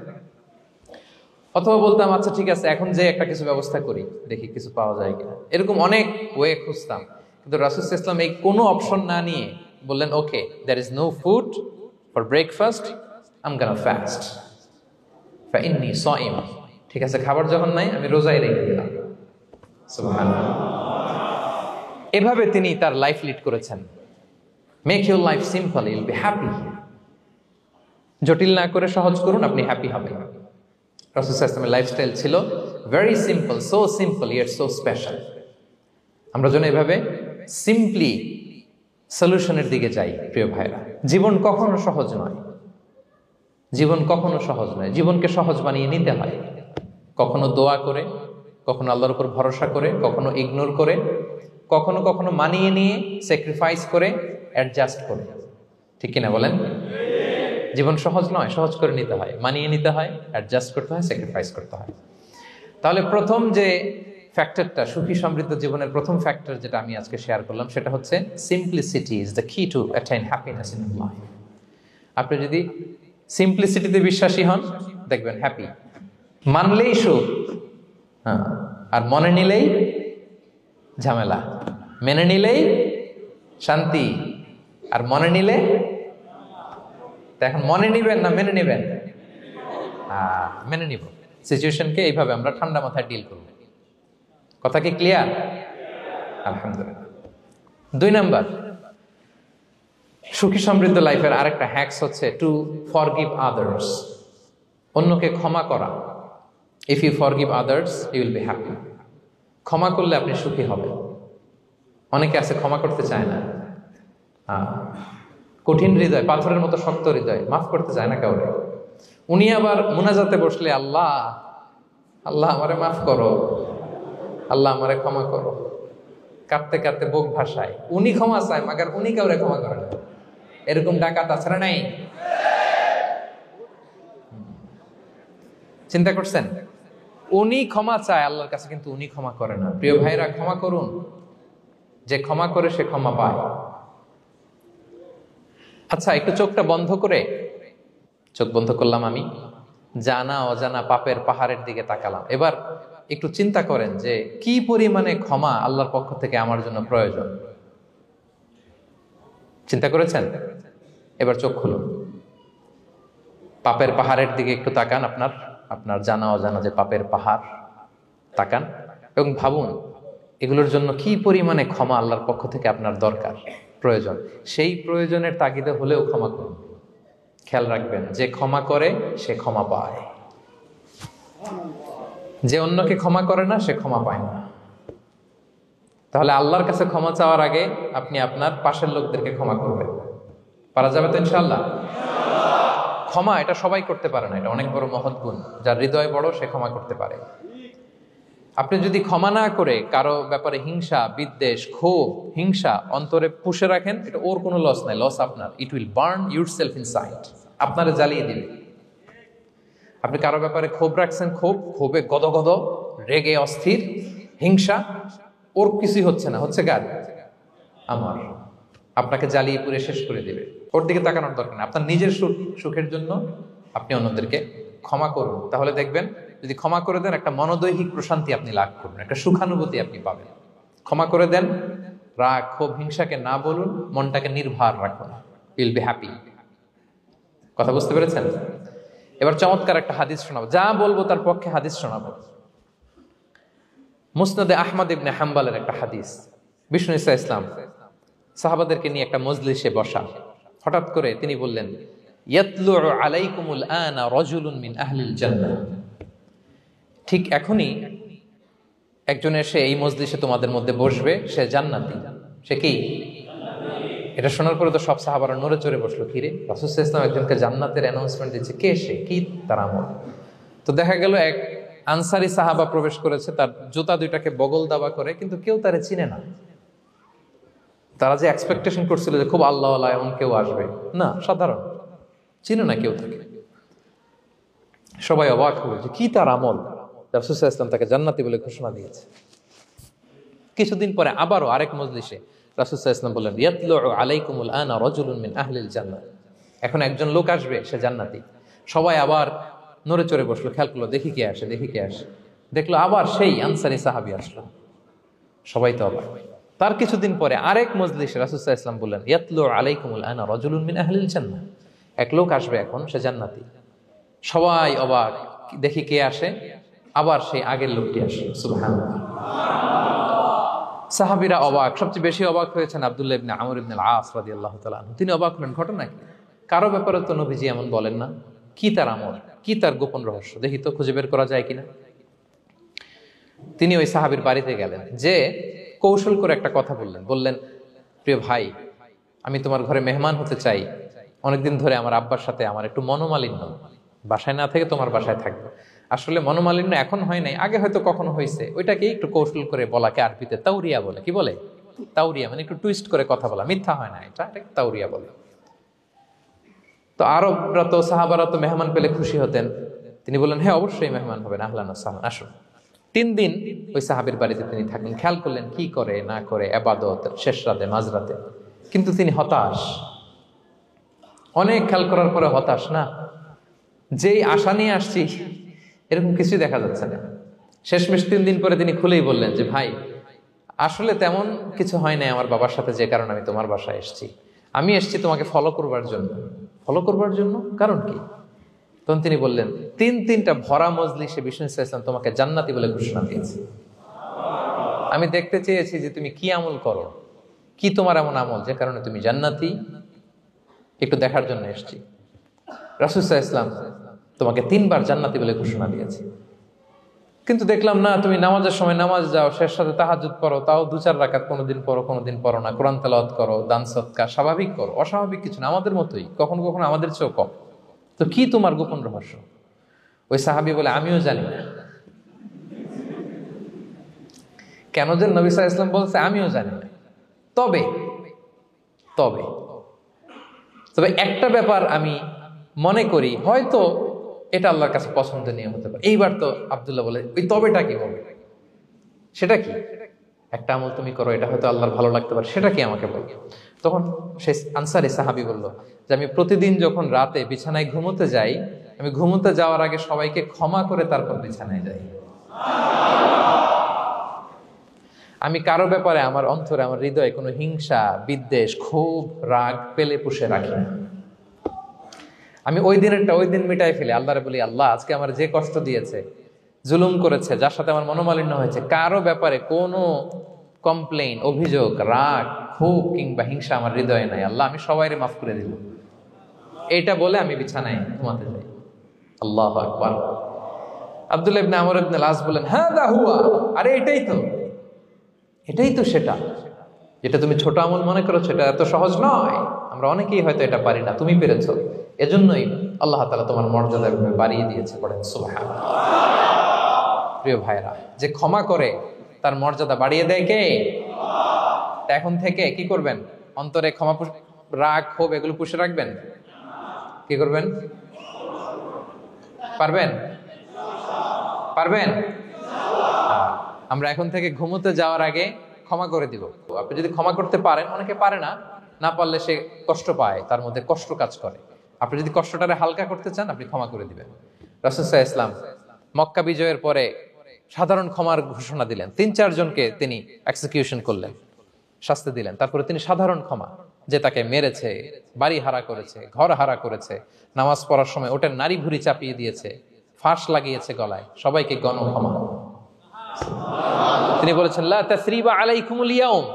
অথবা বলতাম, আচ্ছা ঠিক আছে, এখন যে একটা কিছু ব্যবস্থা করি, দেখি কিছু পাওয়া যায় কিনা। এরকম অনেক ওয়ে খুঁজতাম। কিন্তু রাসূল সাল্লাল্লাহু আলাইহি ওয়াসাল্লাম এই কোনো অপশন না নিয়ে বললেন, okay, there is no food for breakfast, I am gonna fast, ফা ইন্নী সাইম। ঠিক আছে, খাবার যখন নাই আমি রোজায় রেখে দিলাম। সুবহানাল্লাহ। এভাবে তিনি তার লাইফ লিড করেছেন। Make your life simple, Yule be happy. জটিল না করে সহজ করুন, আপনি হ্যাপি হবেন। রাসূল সাল্লাল্লাহু আলাইহি ওয়াসাল্লামের লাইফস্টাইল ছিল very simple, so simple yet so special. আমরা যেন এভাবে সিম্পলি সলিউশনের দিকে যাই। প্রিয় ভাইরা, জীবন কখনো সহজ নয়, জীবন কখনো সহজ নয়। জীবনকে সহজ বানিয়ে নিতে হয়, কখনো দোয়া করে, কখনো আল্লাহর উপর ভরসা করে, কখনো ইগনোর করে, কখনো কখনো মানিয়ে নিয়ে, স্যাক্রিফাইস করে, অ্যাডজাস্ট করে। ঠিক কিনা বলেন? জীবন সহজ নয়, সহজ করে নিতে হয়, মানিয়ে নিতে হয়, অ্যাডজাস্ট করতে হয়, স্যাক্রিফাইস করতে হয়। তাহলে প্রথম যে ফ্যাক্টরটা, সুখী সমৃদ্ধ জীবনের প্রথম ফ্যাক্টর যেটা আমি আজকে শেয়ার করলাম, সেটা হচ্ছে simplicity is the key to attain happiness in life. আপনি যদি সিম্পলিসিটিতে বিশ্বাসী হন, দেখবেন হ্যাপি। মানলেই সুখ, হ্যাঁ, আর মনে নিলেই ঝামেলা। মেনে নিলেই শান্তি, আর মনে নিলে। এখন মনে নিবেন না মেনে নিবেন? মেনে নিব। সিচুয়েশনকে এইভাবে আমরা ঠান্ডা মাথায় ডিল করব। কথা কি ক্লিয়ার? আলহামদুলিল্লাহ। 2 নাম্বার, সুখী সমৃদ্ধ লাইফের আরেকটা হ্যাকস হচ্ছে টু ফরগিভ আদার্স। অন্যকে ক্ষমা করা। If you forgive others, you will be happy. ক্ষমা করলে আপনি সুখী হবেন। অনেকে আছে ক্ষমা করতে চায় না, কঠিন হৃদয়, পাথরের মতো শক্ত হৃদয়, মাফ করতে চায় না কাউকে। উনি আবার মুনাজাতে বসলে, আল্লাহ আল্লাহ আমারে মাফ করো, আল্লাহ আমারে ক্ষমা করো। কাঁদতে কাঁদতে বুক ভাসায়, উনি ক্ষমা চায় মাগার উনি কাউরে ক্ষমা করে না। এরকম ডাকাত আছে না নাই? চিন্তা করছেন? উনি ক্ষমা চায় আল্লাহর কাছে, কিন্তু উনি ক্ষমা করে না। প্রিয় ভাইরা, ক্ষমা করুন। যে ক্ষমা করে সে ক্ষমা পায়। আচ্ছা, একটু চোখটা বন্ধ করে, চোখ বন্ধ করলাম আমি, জানা অজানা পাপের পাহাড়ের দিকে তাকালাম। এবার একটু চিন্তা করেন যে কি পরিমাণে ক্ষমা আল্লাহর পক্ষ থেকে আমার জন্য প্রয়োজন। চিন্তা করেছেন? এবার চোখ খুলুন, পাপের পাহাড়ের দিকে একটু তাকান, আপনার জানা অজানা যে পাপের পাহাড়, তাকান এবং ভাবুন এগুলোর জন্য কি পরিমাণে ক্ষমা আল্লাহর পক্ষ থেকে আপনার দরকার, প্রয়োজন। সেই প্রয়োজনের তাগিদে হলেও ক্ষমা করুন। খেয়াল রাখবেন, যে ক্ষমা করে সে ক্ষমা পায়, যে অন্যকে ক্ষমা করে না সে ক্ষমা পায় না। তাহলে আল্লাহর কাছে ক্ষমা চাওয়ার আগে আপনি আপনার পাশের লোকদেরকে ক্ষমা করবেন। পারা যাবে তো ইনশাআল্লাহ? ক্ষমা এটা সবাই করতে পারে না, এটা অনেক বড় মহৎ গুণ। যার হৃদয় বড় সে ক্ষমা করতে পারে। আপনি যদি ক্ষমা না করে কারো ব্যাপারে হিংসা, বিদ্বেষ, ক্ষোভ, হিংসা অন্তরে পুষে রাখেন, এটা ওর কোনো লস নাই, লস আপনার। It will burn yourself inside, আপনারা জ্বালিয়ে দিবে। আপনি কারো ব্যাপারে ক্ষোভ রাখছেন, ক্ষোভে গদগদ, রেগে অস্থির, হিংসা, ওর কিছুই হচ্ছে না, হচ্ছে কার? আমার। আপনাকে জ্বালিয়ে পুড়ে শেষ করে দিবে। ওর দিকে তাকানোর দরকার নেই। আপনার নিজের সুখের জন্য আপনি অন্যদেরকে ক্ষমা করুন। তাহলে দেখবেন, যদি ক্ষমা করে দেন, একটা মনোদৈহিক প্রশান্তি আপনি লাভ করবেন, একটা সুখানুভূতি আপনি পাবেন। ক্ষমা করে দেন, রাগ, ক্ষোভ, হিংসাকে না বলুন, মনটাকে নির্ভর রাখুন, উইল বি হ্যাপি। কথা বুঝতে পেরেছেন? এবার চমৎকার একটা হাদিস শোনাবো, যা বলবো তার পক্ষে হাদিস শোনাবো। মুসনাদে আহমদ ইবনে হাম্বালের একটা হাদিস। বিষ্ণু ইসা ইসলাম সাহাবাদেরকে নিয়ে একটা মজলিসে বসা, হঠাৎ করে তিনি বললেন, ইয়াতলু আলাইকুমুল আনা রাজুলুন মিন আহলিল জান্নাহ। ঠিক এখনই একজন এসে এই মজলিসে তোমাদের মধ্যে বসবে, সে জান্নাতি। সে কি? এটা শোনার পরে তো সব সাহাবারা নড়ে চড়ে বসলো। কিরে, রাসূল সাল্লাল্লাহু আলাইহি ওয়াসাল্লাম একজনকে জান্নাতের অ্যানাউন্সমেন্ট দিচ্ছে, কে সে, কি তার আমল? তো দেখা গেল এক আনসারি সাহাবা প্রবেশ করেছে, তার জুতা দুইটাকে বগল দাবা করে, কিন্তু কেউ তারে চিনে না। তারা যে এক্সপেকটেশন করছিল যে খুব আল্লাহওয়ালা এমন কেউ আসবে, না, সাধারণ, চিনে না কেউ তাকে। সবাই অবাক হলো যে কি তার আমল, রাসূল সাল্লাল্লাহু আলাইহি ওয়াসাল্লাম তাকে জান্নাতি বলে ঘোষণা দিয়েছে। কিছুদিন পরে আবারও আরেক মজলিসে রাসূল সাল্লাল্লাহু আলাইহি ওয়াসাল্লাম বললেন, ইয়াতলু আলাইকুমুল আনা রাজুলুন মিন আহলিল জান্নাহ। এখন একজন লোক আসবে, সে জান্নাতি। সবাই আবার নড়ে চড়ে বসলো, খেয়াল করলো, দেখি কে আসে, দেখি কে আসে। দেখলো আবার সেই আনসারী সাহাবী আসলো। সবাই তো অবাক। তার কিছুদিন পরে আরেক মজলিসে রাসূল সাল্লাল্লাহু আলাইহি ওয়াসাল্লাম বললেন, ইয়াতলু আলাইকুমুল আনা রাজুলুন মিন আহলিল জান্নাহ। এক লোক আসবে এখন, সে জান্নাতি। সবাই অবাক, দেখি কে আসে, আবার সেই আগের লোকটি আসে। সুবহানাল্লাহ। সাহাবীরা অবাক, সবচেয়ে বেশি অবাক হয়েছেন আব্দুল্লাহ ইবনে আমর ইবনে আল-আস রাদিয়াল্লাহু তাআলা আনহু। তিনি অবাক হলেন, ঘটনা কি? কারো ব্যাপারে তো নবীজি এমন বলেন না, কি তার আমল, কি তার গোপন রহস্য, দেখি তো খুঁজে বের করা যায় কিনা। তিনি ওই সাহাবীর বাড়িতে গেলেন, যে কৌশল করে একটা কথা বললেন, প্রিয় ভাই, আমি তোমার ঘরে মেহমান হতে চাই। অনেকদিন ধরে আমার আব্বার সাথে আমার একটু মনোমালিন্য, বাসায় না থেকে তোমার বাসায় থাকবে। আসলে মনোমালিন্য এখন হয় নাই, আগে হয়তো কখনো হয়েছে। ওইটাকে একটু কৌশল করে বলাকে আরবিতে তাউরিয়া বলে। কি বলে? তাউরিয়া, মানে একটু টুইস্ট করে কথা বলা, মিথ্যা হয় না, এটা তাউরিয়া বলে। তো আরবরা তো, সাহাবারা তো মেহমান পেলে খুশি হতেন। তিনি বললেন, হ্যাঁ অবশ্যই মেহমান হবেন, আহলান ওয়া সাহলান, আসুন। 3 দিন ওই সাহাবীর বাড়িতে তিনি থাকলেন। খেয়াল করলেন কি করে না করে, ইবাদত, শেষ রাতে, মাঝরাতে। কিন্তু তিনি হতাশ, অনেক খেয়াল করার পরে হতাশ। না, যেই আশা নিয়ে আসছি এরকম কিছুই দেখা যাচ্ছে না। শেষমেশ 3 দিন পরে তিনি খুলেই বললেন যে, ভাই আসলে তেমন কিছু হয় নাই আমার বাবার সাথে, যে কারণে আমি তোমার বাসায় এসেছি। আমি এসেছি তোমাকে ফলো করবার জন্য। ফলো করবার জন্য? কারণ কি? তখন তিনি বললেন, 3টা ভরা মজলিসে বিষ্ণু সাল্লাল্লাহু আলাইহি ওয়াসাল্লাম তোমাকে জান্নাতি বলে ঘোষণা দিয়েছে। আমি দেখতে চেয়েছি যে তুমি কি আমল করো, কি তোমার এমন আমল যে কারণে তুমি জান্নাতি, একটু দেখার জন্য এসেছি। রাসূল সাল্লাল্লাহু আলাইহি ওয়াসাল্লাম তোমাকে 3 বার জান্নাতি বলে ঘোষণা দিয়েছে, কিন্তু দেখলাম না, তুমি নামাজের সময় নামাজ যাও, শেষ সাথে তাহাজ্জুদ পড়ো, তাও 2-4 রাকাত, কোনোদিন পড়ো কোনোদিন পড়ো না, কোরআন তেলাওয়াত করো, দান সদকা, স্বাভাবিক করো, অস্বাভাবিক কিছু না, আমাদের মতোই, কখনো কখনো আমাদের চেয়েও কম। তো কি তোমার গোপন রহস্য? ওই সাহাবী বলে, আমিও জানি না। কেন যে নবী সাল্লাল্লাহু আলাইহি ওয়াসাল্লাম বলছে আমিও জানি না। তবে তবে তবে একটা ব্যাপার আমি মনে করি, হয়তো এটা আল্লাহর কাছে পছন্দনীয় হতে পারে। এইবার তো আব্দুল্লাহ বলে, ওই তবেটা কি বলবে? সেটা কি? একটা আমল তুমি করো, এটা হয়তো আল্লাহর ভালো লাগতে পারে, সেটা কি আমাকে বল। তখন সে আনসারী সাহাবী বলল যে আমি প্রতিদিন যখন রাতে বিছানায় ঘুমোতে যাই, আমি ঘুমোতে যাওয়ার আগে সবাইকে ক্ষমা করে তারপর বিছানায় যাই। আমি কারো ব্যাপারে আমার অন্তরে, আমার হৃদয়ে কোনো হিংসা, বিদ্বেষ, ক্ষোভ, রাগ পেলে পুষে রাখি না। আমি ওই দিনেরটা ওই দিন মিটাই ফেলি। আল্লাহরে বলি, আল্লাহ আজকে আমার যে কষ্ট দিয়েছে, জুলুম করেছে, যার সাথে আমার মনোমালিন্য হয়েছে, কারো ব্যাপারে কোনো কমপ্লেইন, অভিযোগ, রাগ, ক্ষোভ কিংবা হিংসা আমার হৃদয়ে নাই। আল্লাহ আমি সবাইরে মাফ করে দিল। এইটা বলে আমি বিছানায় ঘুমাতে যাই। আল্লাহু আকবার। আব্দুল্লাহ ইবনে আমর ইবনে আল আস বলেন, হাদা হুয়া, আরে এটাই তো সেটা যেটা তুমি ছোট আমল মনে করছো। এটা এত সহজ নয়। আমরা অনেকেই হয়তো এটা পারি না, তুমি পেরেছো। এজন্যই আল্লাহ তাআলা তোমার মর্যাদা বাড়িয়ে দিয়েছে। পড়েন সুবহানাল্লাহ। প্রিয় ভাইরা, যে ক্ষমা করে তার মর্যাদা বাড়িয়ে দেয় কে? এখন থেকে কি করবেন? অন্তরে ক্ষমা, রাগ, ক্ষোভ এগুলো পুষে রাখবেন। কি করবেন? পারবেন? আমরা এখন থেকে ঘুমোতে যাওয়ার আগে ক্ষমা করে দিব। আপনি যদি ক্ষমা করতে পারেন, অনেকে পারে না, না পারলে সে কষ্ট পায়, তার মধ্যে কষ্ট কাজ করে। আপনি যদি কষ্টটারে হালকা করতে চান, আপনি ক্ষমা করে দিবেন। রাসূল সাল্লাল্লাহু আলাইহি ওয়াসাল্লাম মক্কা বিজয়ের পরে সাধারণ ক্ষমার ঘোষণা দিলেন। ৩-৪ জনকে তিনি এক্সিকিউশন করলেন, শাস্তি দিলেন। তারপরে তিনি সাধারণ ক্ষমা, যে তাকে মেরেছে, বাড়ি হারা করেছে, ঘর হারা করেছে, নামাজ পড়ার সময় ওটার নারী ভুঁড়ি চাপিয়ে দিয়েছে, ফাঁস লাগিয়েছে গলায়, সবাইকে গণ ক্ষমা। তিনি বলেছেন, লা তাসরিবা আলাইকুমুল ইয়াউম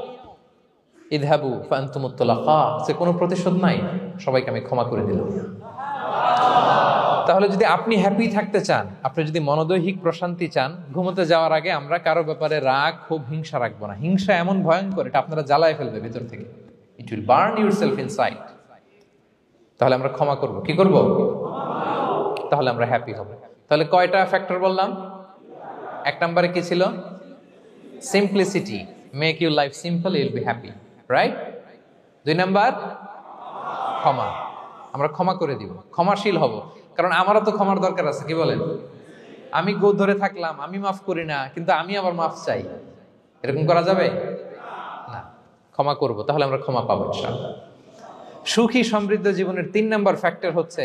ইযহাবু ফাআনতুমুত তুলাকা। সে কোনো প্রতিশোধ নাই, সবাইকে আমি ক্ষমা করে দিলাম। তাহলে যদি আপনি হ্যাপি থাকতে চান, আপনি যদি মনোদৈহিক প্রশান্তি চান, ঘুমোতে যাওয়ার আগে আমরা কারো ব্যাপারে রাগ, ক্ষোভ, হিংসা রাখবো না। হিংসা এমন ভয়ঙ্কর, এটা আপনারা জ্বালায় ফেলবে ভিতর থেকে। It will burn yourself inside. তাহলে আমরা ক্ষমা করব। কি করব? তাহলে আমরা হ্যাপি হব। তাহলে কয়টা ফ্যাক্টর বললাম? 1 নম্বরে কি ছিল? Simplicity, make your life simple, you will be happy, right? 2 number ক্ষমা, আমরা ক্ষমা করে দিব, ক্ষমাশীল হব। কারণ আমারও তো ক্ষমার দরকার আছে। কি বলেন? আমি গোদ ধরে থাকলাম, আমি মাফ করি না, কিন্তু আমি আবার মাফ চাই, এরকম করা যাবে না। ক্ষমা করব, তাহলে আমরা ক্ষমা পাবো ইনশাআল্লাহ। সুখী সমৃদ্ধ জীবনের 3 নাম্বার ফ্যাক্টর হচ্ছে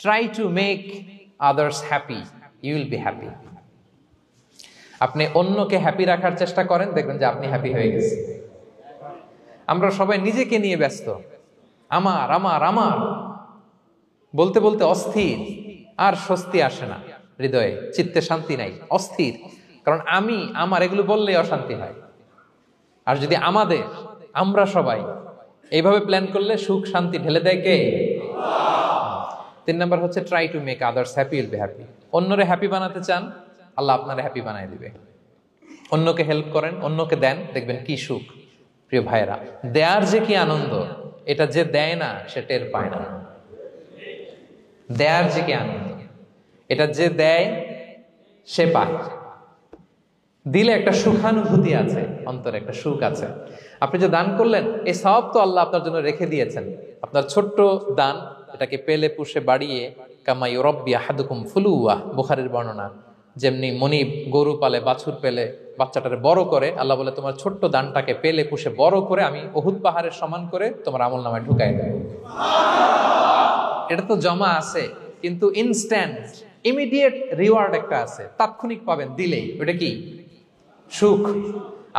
try to make others happy, you will be happy. আপনি অন্যকে হ্যাপি রাখার চেষ্টা করেন, দেখবেন যে আপনি হ্যাপি হয়ে গেছেন। আমরা সবাই নিজেকে নিয়ে ব্যস্ত, আমার আমার আমার বলতে বলতে অস্থির, আর স্বস্তি আসে না হৃদয়ে, চিত্তে শান্তি নাই, অস্থির। কারণ আমি আমার এগুলো বললেই অশান্তি হয়। আর যদি আমরা সবাই এইভাবে প্ল্যান করলে সুখ শান্তি ঢেলে দেয় কে? 3 নাম্বার হচ্ছে try to make others happy, will be happy. অন্যরে হ্যাপি বানাতে চান, আল্লাহ আপনারে হ্যাপি বানায় দিবে। অন্যকে হেল্প করেন, অন্যকে দেন, দেখবেন কি সুখ। প্রিয় ভাইয়েরা, দেয়ার যে কি আনন্দ, এটা যে দেয় না সে টের পায় না। দেয়ার যে কি আনন্দ, এটা যে দেয় সে পায়। দিলে একটা সুখানুভূতি আছে, অন্তরে একটা সুখ আছে। আপনি যে দান করলেন, এই সওয়াব তো আল্লাহ আপনার জন্য রেখে দিয়েছেন। আপনার ছোট্ট দান, এটাকে পেলে পুষে বাড়িয়ে, কামা ইউরাব্বি আহাদুকুম ফুলুওয়া, বুখারীর বর্ণনা, যেমনি মনিব গরু পালে, বাছুর পেলে বাচ্চাটারে বড় করে, আল্লাহ বলে তোমার ছোট্ট দানটাকে পেলে পুষে বড় করে আমি উহুদ পাহাড়ের সমান করে তোমার আমলনামায় ঢুকাই দেব। এটা তো জমা আছে, কিন্তু ইনস্ট্যান্ট ইমিডিয়েট রিওয়ার্ড একটা আছে, তাৎক্ষণিক পাবেন দিলেই। ওটা কি? সুখ।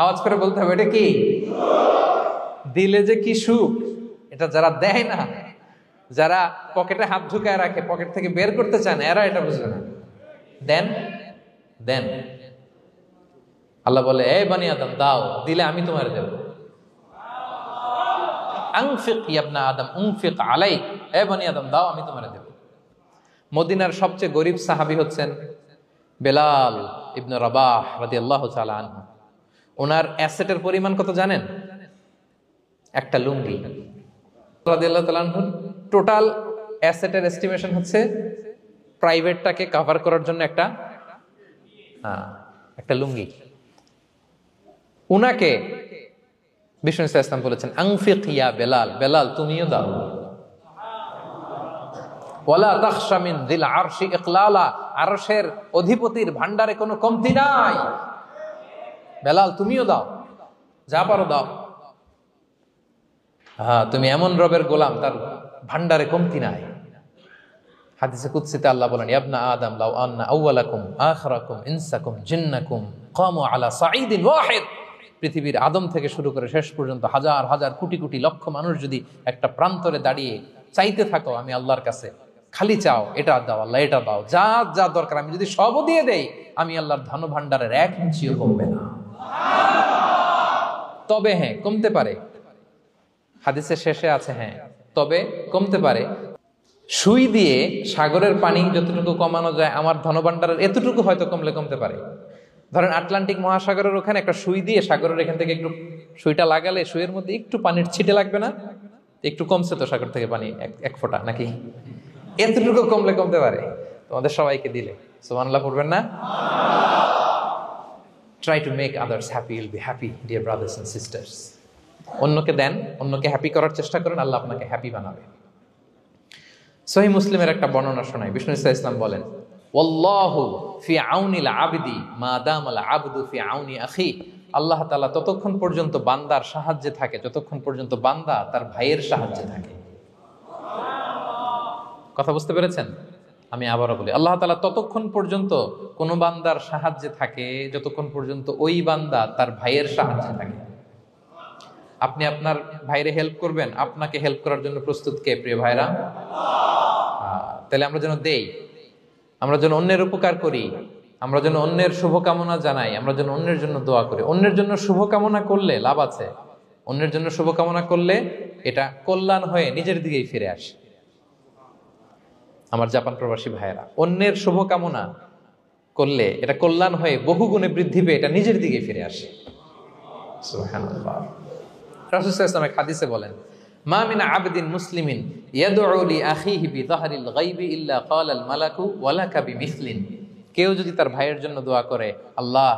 আওয়াজ করে বলতে হবে, এটা কি? দিলে যে কি সুখ, এটা যারা দেয় না, যারা পকেটে হাত ঢুকায় রাখে, পকেট থেকে বের করতে চান, এরা এটা বুঝবে না। দেন। আল্লাহ বলে, এই বানি আদম দাও, দিলে আমি তোমার দেব। আনফিক ইয়া আদম উনফিক আলাইক, এই বানি আদম দাও, আমি তোমার দেব। মদিনার সবচেয়ে গরিব সাহাবী হচ্ছেন বেলাল ইবনে রাবাহ রাদিয়াল্লাহু তাআলা আনহু। ওনার অ্যাসেটের পরিমাণ কত জানেন? একটা লুঙ্গি। রাদিয়াল্লাহু তাআলা আনহু টোটাল অ্যাসেটের এস্টিমেশন হচ্ছে প্রাইভেটটাকে কভার করার জন্য একটা লুঙ্গি। উনাকে বিষ্ণু ইসলাম বলেছেন আনফিক ইয়া বেলাল, বেলাল তুমিও দাও। ওয়ালা তাখশা মিন যিল আরশি ইকলালা, আরশের অধিপতির ভান্ডারে কোনো কমতি নাই, বেলাল তুমিও দাও, যা পারো দাও। হ্যাঁ, তুমি এমন রবের গোলাম তার ভান্ডারে কমতি নাই। হাদিসে কুদসিতে আল্লাহ বলেন, ইবনা আদম লাউ আন্না আউওয়ালাকুম আখিরাকুম ইনসাকুম জিন্নাকুম কামু আলা সাঈদিন ওয়াহিদ, পৃথিবীর আদম থেকে শুরু করে শেষ পর্যন্ত হাজার হাজার কোটি কোটি লক্ষ মানুষ যদি একটা প্রান্তরে দাঁড়িয়ে চাইতে থাকো আমি আল্লাহর কাছে, খালি চাও এটা দাও আল্লাহ, এটা দাও, যা যা দরকার আমি যদি সবও দিয়ে দেই, আমি আল্লাহর ধন ভান্ডারের 1 ইঞ্চিও কমবে না। তবে হ্যাঁ, কমতে পারে, হাদিসের শেষে আছে হ্যাঁ তবে কমতে পারে। সুই দিয়ে সাগরের পানি যতটুকু কমানো যায় আমার ধনভাণ্ডারের এতটুকু হয়তো কমলে কমতে পারে। ধরেন আটলান্টিক মহাসাগরের ওখানে একটা সুই দিয়ে সাগরের এখান থেকে একটু সুইটা লাগালে সুইয়ের মধ্যে একটু পানির ছিটে লাগবে না? একটু কমছে তো সাগর থেকে পানি, এক ফোঁটা নাকি, এতটুকু কমলে কমতে পারে। তোমাদের সবাইকে দিলে সুবহানাল্লাহ পড়বেন না? Try to make others happy, will be happy dear brothers and sisters. অন্যকে দেন, অন্যকে হ্যাপি করার চেষ্টা করেন, আল্লাহ আপনাকে হ্যাপি বানাবে। সহিহ মুসলিমের একটা বর্ণনা শোনাই, বিষ্ণু ইসলাম বলেন, ওয়াল্লাহু ফি আউনিল আবদি মা দামাল আবদু ফি আউনি আখি, আল্লাহ তাআলা ততক্ষণ পর্যন্ত বান্দার সাহায্যে থাকে যতক্ষণ পর্যন্ত বান্দা তার ভাইয়ের সাহায্যে থাকে। কথা বুঝতে পেরেছেন? আমি আবারও বলি, আল্লাহ তাআলা ততক্ষণ পর্যন্ত কোন বান্দার সাহায্যে থাকে যতক্ষণ পর্যন্ত ওই বান্দা তার ভাইয়ের সাহায্যে থাকে। আপনি আপনার ভাইরে হেল্প করবেন, আপনাকে হেল্প করার জন্য প্রস্তুত কে প্রিয় ভাইরা? তাহলে আমরা যেন দেই, আমরা যেন অন্যের উপকার করি, আমরা যেন অন্যের শুভকামনা জানাই, আমরা যেন অন্যের জন্য দোয়া করি। অন্যের জন্য শুভকামনা করলে লাভ আছে, অন্যের জন্য শুভকামনা করলে এটা কল্যাণ হয়ে নিজের দিকেই ফিরে আসে। আমার জাপান প্রবাসী ভাইয়েরা, অন্যের শুভকামনা করলে এটা কল্যাণ হয়ে বহুগুণে বৃদ্ধি পেয়ে এটা নিজের দিকে ফিরে আসে। সুবহানাল্লাহ। রাসূল সাল্লাল্লাহু আলাইহি ওয়াসাল্লাম হাদিসে বলেন, মা মিন আবদিন মুসলিমিন ইয়াদউ লি আখিহি বিযাহরিল গায়বি ইল্লা ক্বালাল মালাকু ওয়ালাকা বিমিসলিন, কেউ যদি তার ভাইয়ের জন্য দোয়া করে, আল্লাহ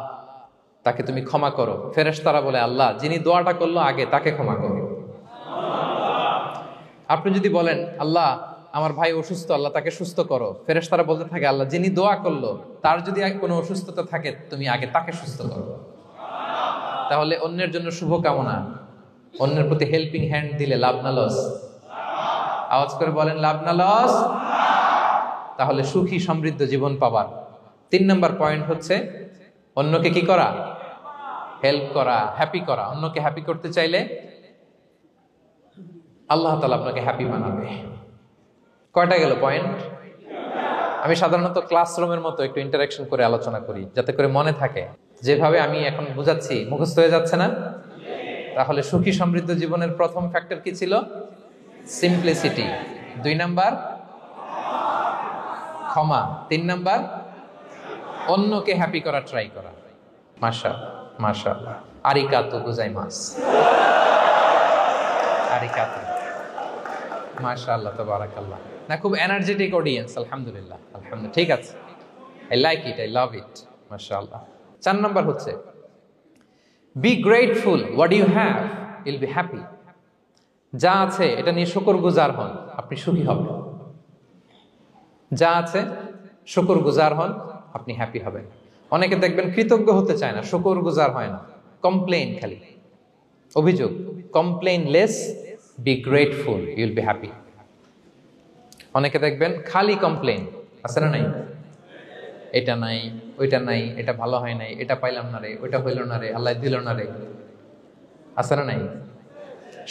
তাকে তুমি ক্ষমা করো, ফেরেশতারা বলে, আল্লাহ যিনি দোয়াটা করলো আগে তাকে ক্ষমা করো। আপনি যদি বলেন, আল্লাহ আমার ভাই অসুস্থ, আল্লাহ তাকে সুস্থ করো, ফেরেশতারা বলতে থাকে, আল্লাহ যিনি দোয়া করলো তার যদি কোনো অসুস্থতা থাকে তুমি আগে তাকে সুস্থ করো। তাহলে অন্যের জন্য শুভকামনা, অন্যের প্রতি হেল্পিং হ্যান্ড দিলে লাভ না লস? আওয়াজ করে বলেন, লাভ না লস? তাহলে সুখী সমৃদ্ধ জীবন পাবার 3 নম্বর পয়েন্ট হচ্ছে অন্যকে কি করা? হেল্প করা, হ্যাপি করা। অন্যকে হ্যাপি করতে চাইলে আল্লাহ তাআলা আপনাকে হ্যাপি বানাবে। কয়টা গেল পয়েন্ট? আমি সাধারণত ক্লাসরুমের মতো একটু ইন্টারাকশন করে আলোচনা করি যাতে করে মনে থাকে। যেভাবে আমি এখন বুঝাচ্ছি মুখস্থ হয়ে যাচ্ছে না? তাহলে সুখী সমৃদ্ধ জীবনের প্রথম ফ্যাক্টর কি ছিল? সিম্পলিসিটি। 2 নাম্বার ক্ষমা। 3 নাম্বার অন্যকে হ্যাপি করা ট্রাই করা। মাশাআল্লাহ। আরিকাতু গোজাইমাস। আরিকাতু। মাশাআল্লাহ, তাবারাকাল্লাহ। না, খুব এনার্জেটিক অডিয়েন্স। আলহামদুলিল্লাহ, আলহামদুলিল্লাহ, ঠিক আছে। I like it, I love it. মাশাআল্লাহ। 4 নাম্বার হচ্ছে be grateful what you have, you'll be happy. যা আছে এটা নিয়ে শুকরগুজার হন, আপনি সুখী হবেন। যা আছে শুকরগুজার হন, আপনি হ্যাপি হবেন। অনেকে দেখবেন কৃতজ্ঞ হতে চায় না, শুকরগুজার হয় না, কমপ্লেইন, খালি অভিযোগ। Complain less, be grateful, Yule be happy. অনেকে দেখবেন খালি কমপ্লেইন, আছে না নাই? এটা নাই, ওইটা নাই, এটা ভালো হয় নাই, এটা পাইলাম না রে, ওইটা হইল না রে, আল্লাহ দিল না রে, আছে না নাই?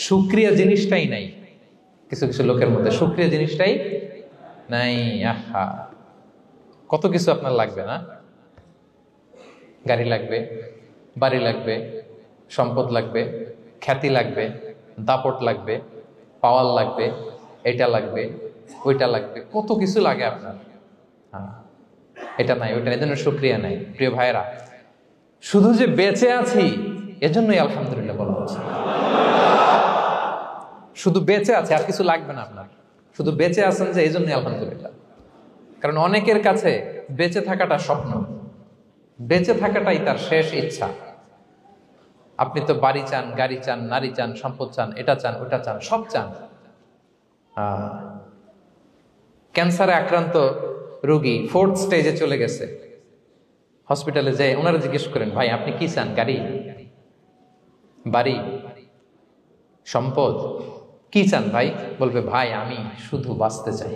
শুকরিয়া জিনিসটাই নাই কিছু কিছু লোকের মধ্যে, শুকরিয়া জিনিসটাই নাই। আহা, কত কিছু আপনার লাগবে না? গাড়ি লাগবে, বাড়ি লাগবে, সম্পদ লাগবে, খ্যাতি লাগবে, দাপট লাগবে, পাওয়ার লাগবে, এটা লাগবে, ওইটা লাগবে, কত কিছু লাগে আপনার। হ্যাঁ, এটা নাই, ওইটা, এজন্য শুকরিয়া নাই। প্রিয় ভাইরা, শুধু যে বেঁচে আছি এজন্যই আলহামদুলিল্লাহ বলা হচ্ছে। শুধু বেঁচে আছে, আর কিছু লাগবে না আপনার, শুধু বেঁচে আছেন যে এই জন্যই আলহামদুলিল্লাহ। কারণ অনেকের কাছে বেঁচে থাকাটা স্বপ্ন, বেঁচে থাকাটাই তার শেষ ইচ্ছা। আপনি তো বাড়ি চান, গাড়ি চান, নারী চান, সম্পদ চান, এটা চান, ওটা চান, সব চান। ক্যান্সারে আক্রান্ত রোগী 4th স্টেজে চলে গেছে, হসপিটালে যায় ওনারা জিজ্ঞেস করেন, ভাই আপনি কি চান? গাড়ি, বাড়ি, সম্পদ, কি চান ভাই? বলবে, ভাই আমি শুধু বাঁচতে চাই।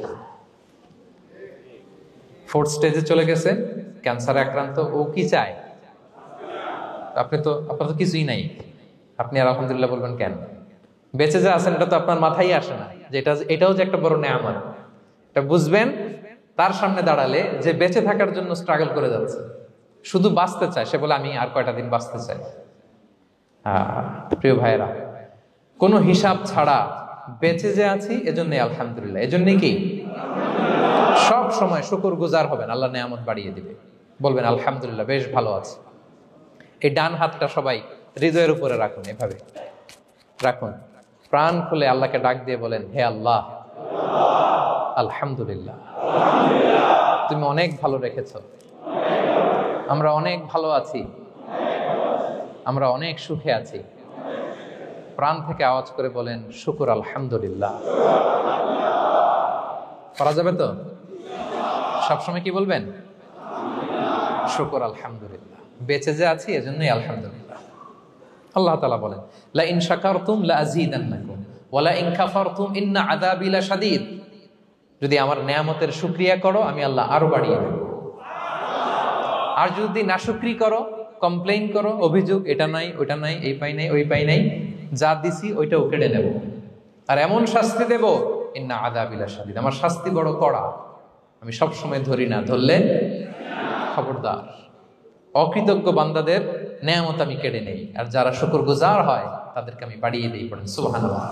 4th স্টেজে চলে গেছে, ক্যান্সারে আক্রান্ত, ও কি চায়? আপনার তো কিছুই নাই, আপনি আর আলহামদুলিল্লাহ বলবেন কেন? বেঁচে যে আছেন এটা তো আপনার মাথায় আসে না যে এটাও যে একটা বড় নেয়ামত। এটা বুঝবেন তার সামনে দাঁড়ালে, যে বেঁচে থাকার জন্য স্ট্রাগল করে যাচ্ছে, শুধু বাঁচতে চায়, সে বলে আমি আর কয়টা দিন বাঁচতে চাই। প্রিয় ভাইয়েরা, কোনো হিসাব ছাড়া বেঁচে যে আছি এজন্যই আলহামদুলিল্লাহ। এজন্যই কি সব সময় শুকর গুজার হবেন, আল্লাহ নেয়ামত বাড়িয়ে দিবে, বলবেন আলহামদুলিল্লাহ বেশ ভালো আছে। এই ডান হাতটা সবাই হৃদয়ের উপরে রাখুন, এভাবে রাখুন, প্রাণ খুলে আল্লাহকে ডাক দিয়ে বলেন, হে আল্লাহ, আলহামদুলিল্লাহ, তুমি অনেক ভালো রেখেছো, আমরা অনেক ভালো আছি, আমরা অনেক সুখে আছি। প্রাণ থেকে আওয়াজ করে বলেন, শুকর আলহামদুলিল্লাহ। করা যাবে তো? সবসময় কি বলবেন? শুকর আলহামদুলিল্লাহ, বেঁচে যে আছি এজন্যই আলহামদুলিল্লাহ। আল্লাহ তাআলা বলেন, লা ইন শাকারতুম লা আযীদান্নাকুম ওয়া লা ইন কাফারতুম ইন্না আযাবি লাশাদীদ। যদি আমার নেয়ামতের শুকরিয়া করো আমি আল্লাহ আরো বাড়িয়ে দেব, আর যদি নাশুকরি করো, কমপ্লেইন করো, অভিযোগ, এটা নাই, ওইটা নাই, এই পাই নাই, ওই পাই নাই, যা দিছি ওইটাও কেড়ে নেব, আর এমন শাস্তি দেব, ইন্না আযাবি লাশাদীদ, আমার শাস্তি বড় কড়া, আমি সব সময় ধরি না, ধরলে খবরদার। অকৃতজ্ঞ বান্দাদের নেয়ামত আমি কেড়ে নেই, আর যারা শুকরগুজার হয় তাদেরকে আমি বাড়িয়ে দিই। পড়েন সুবহানাল্লাহ।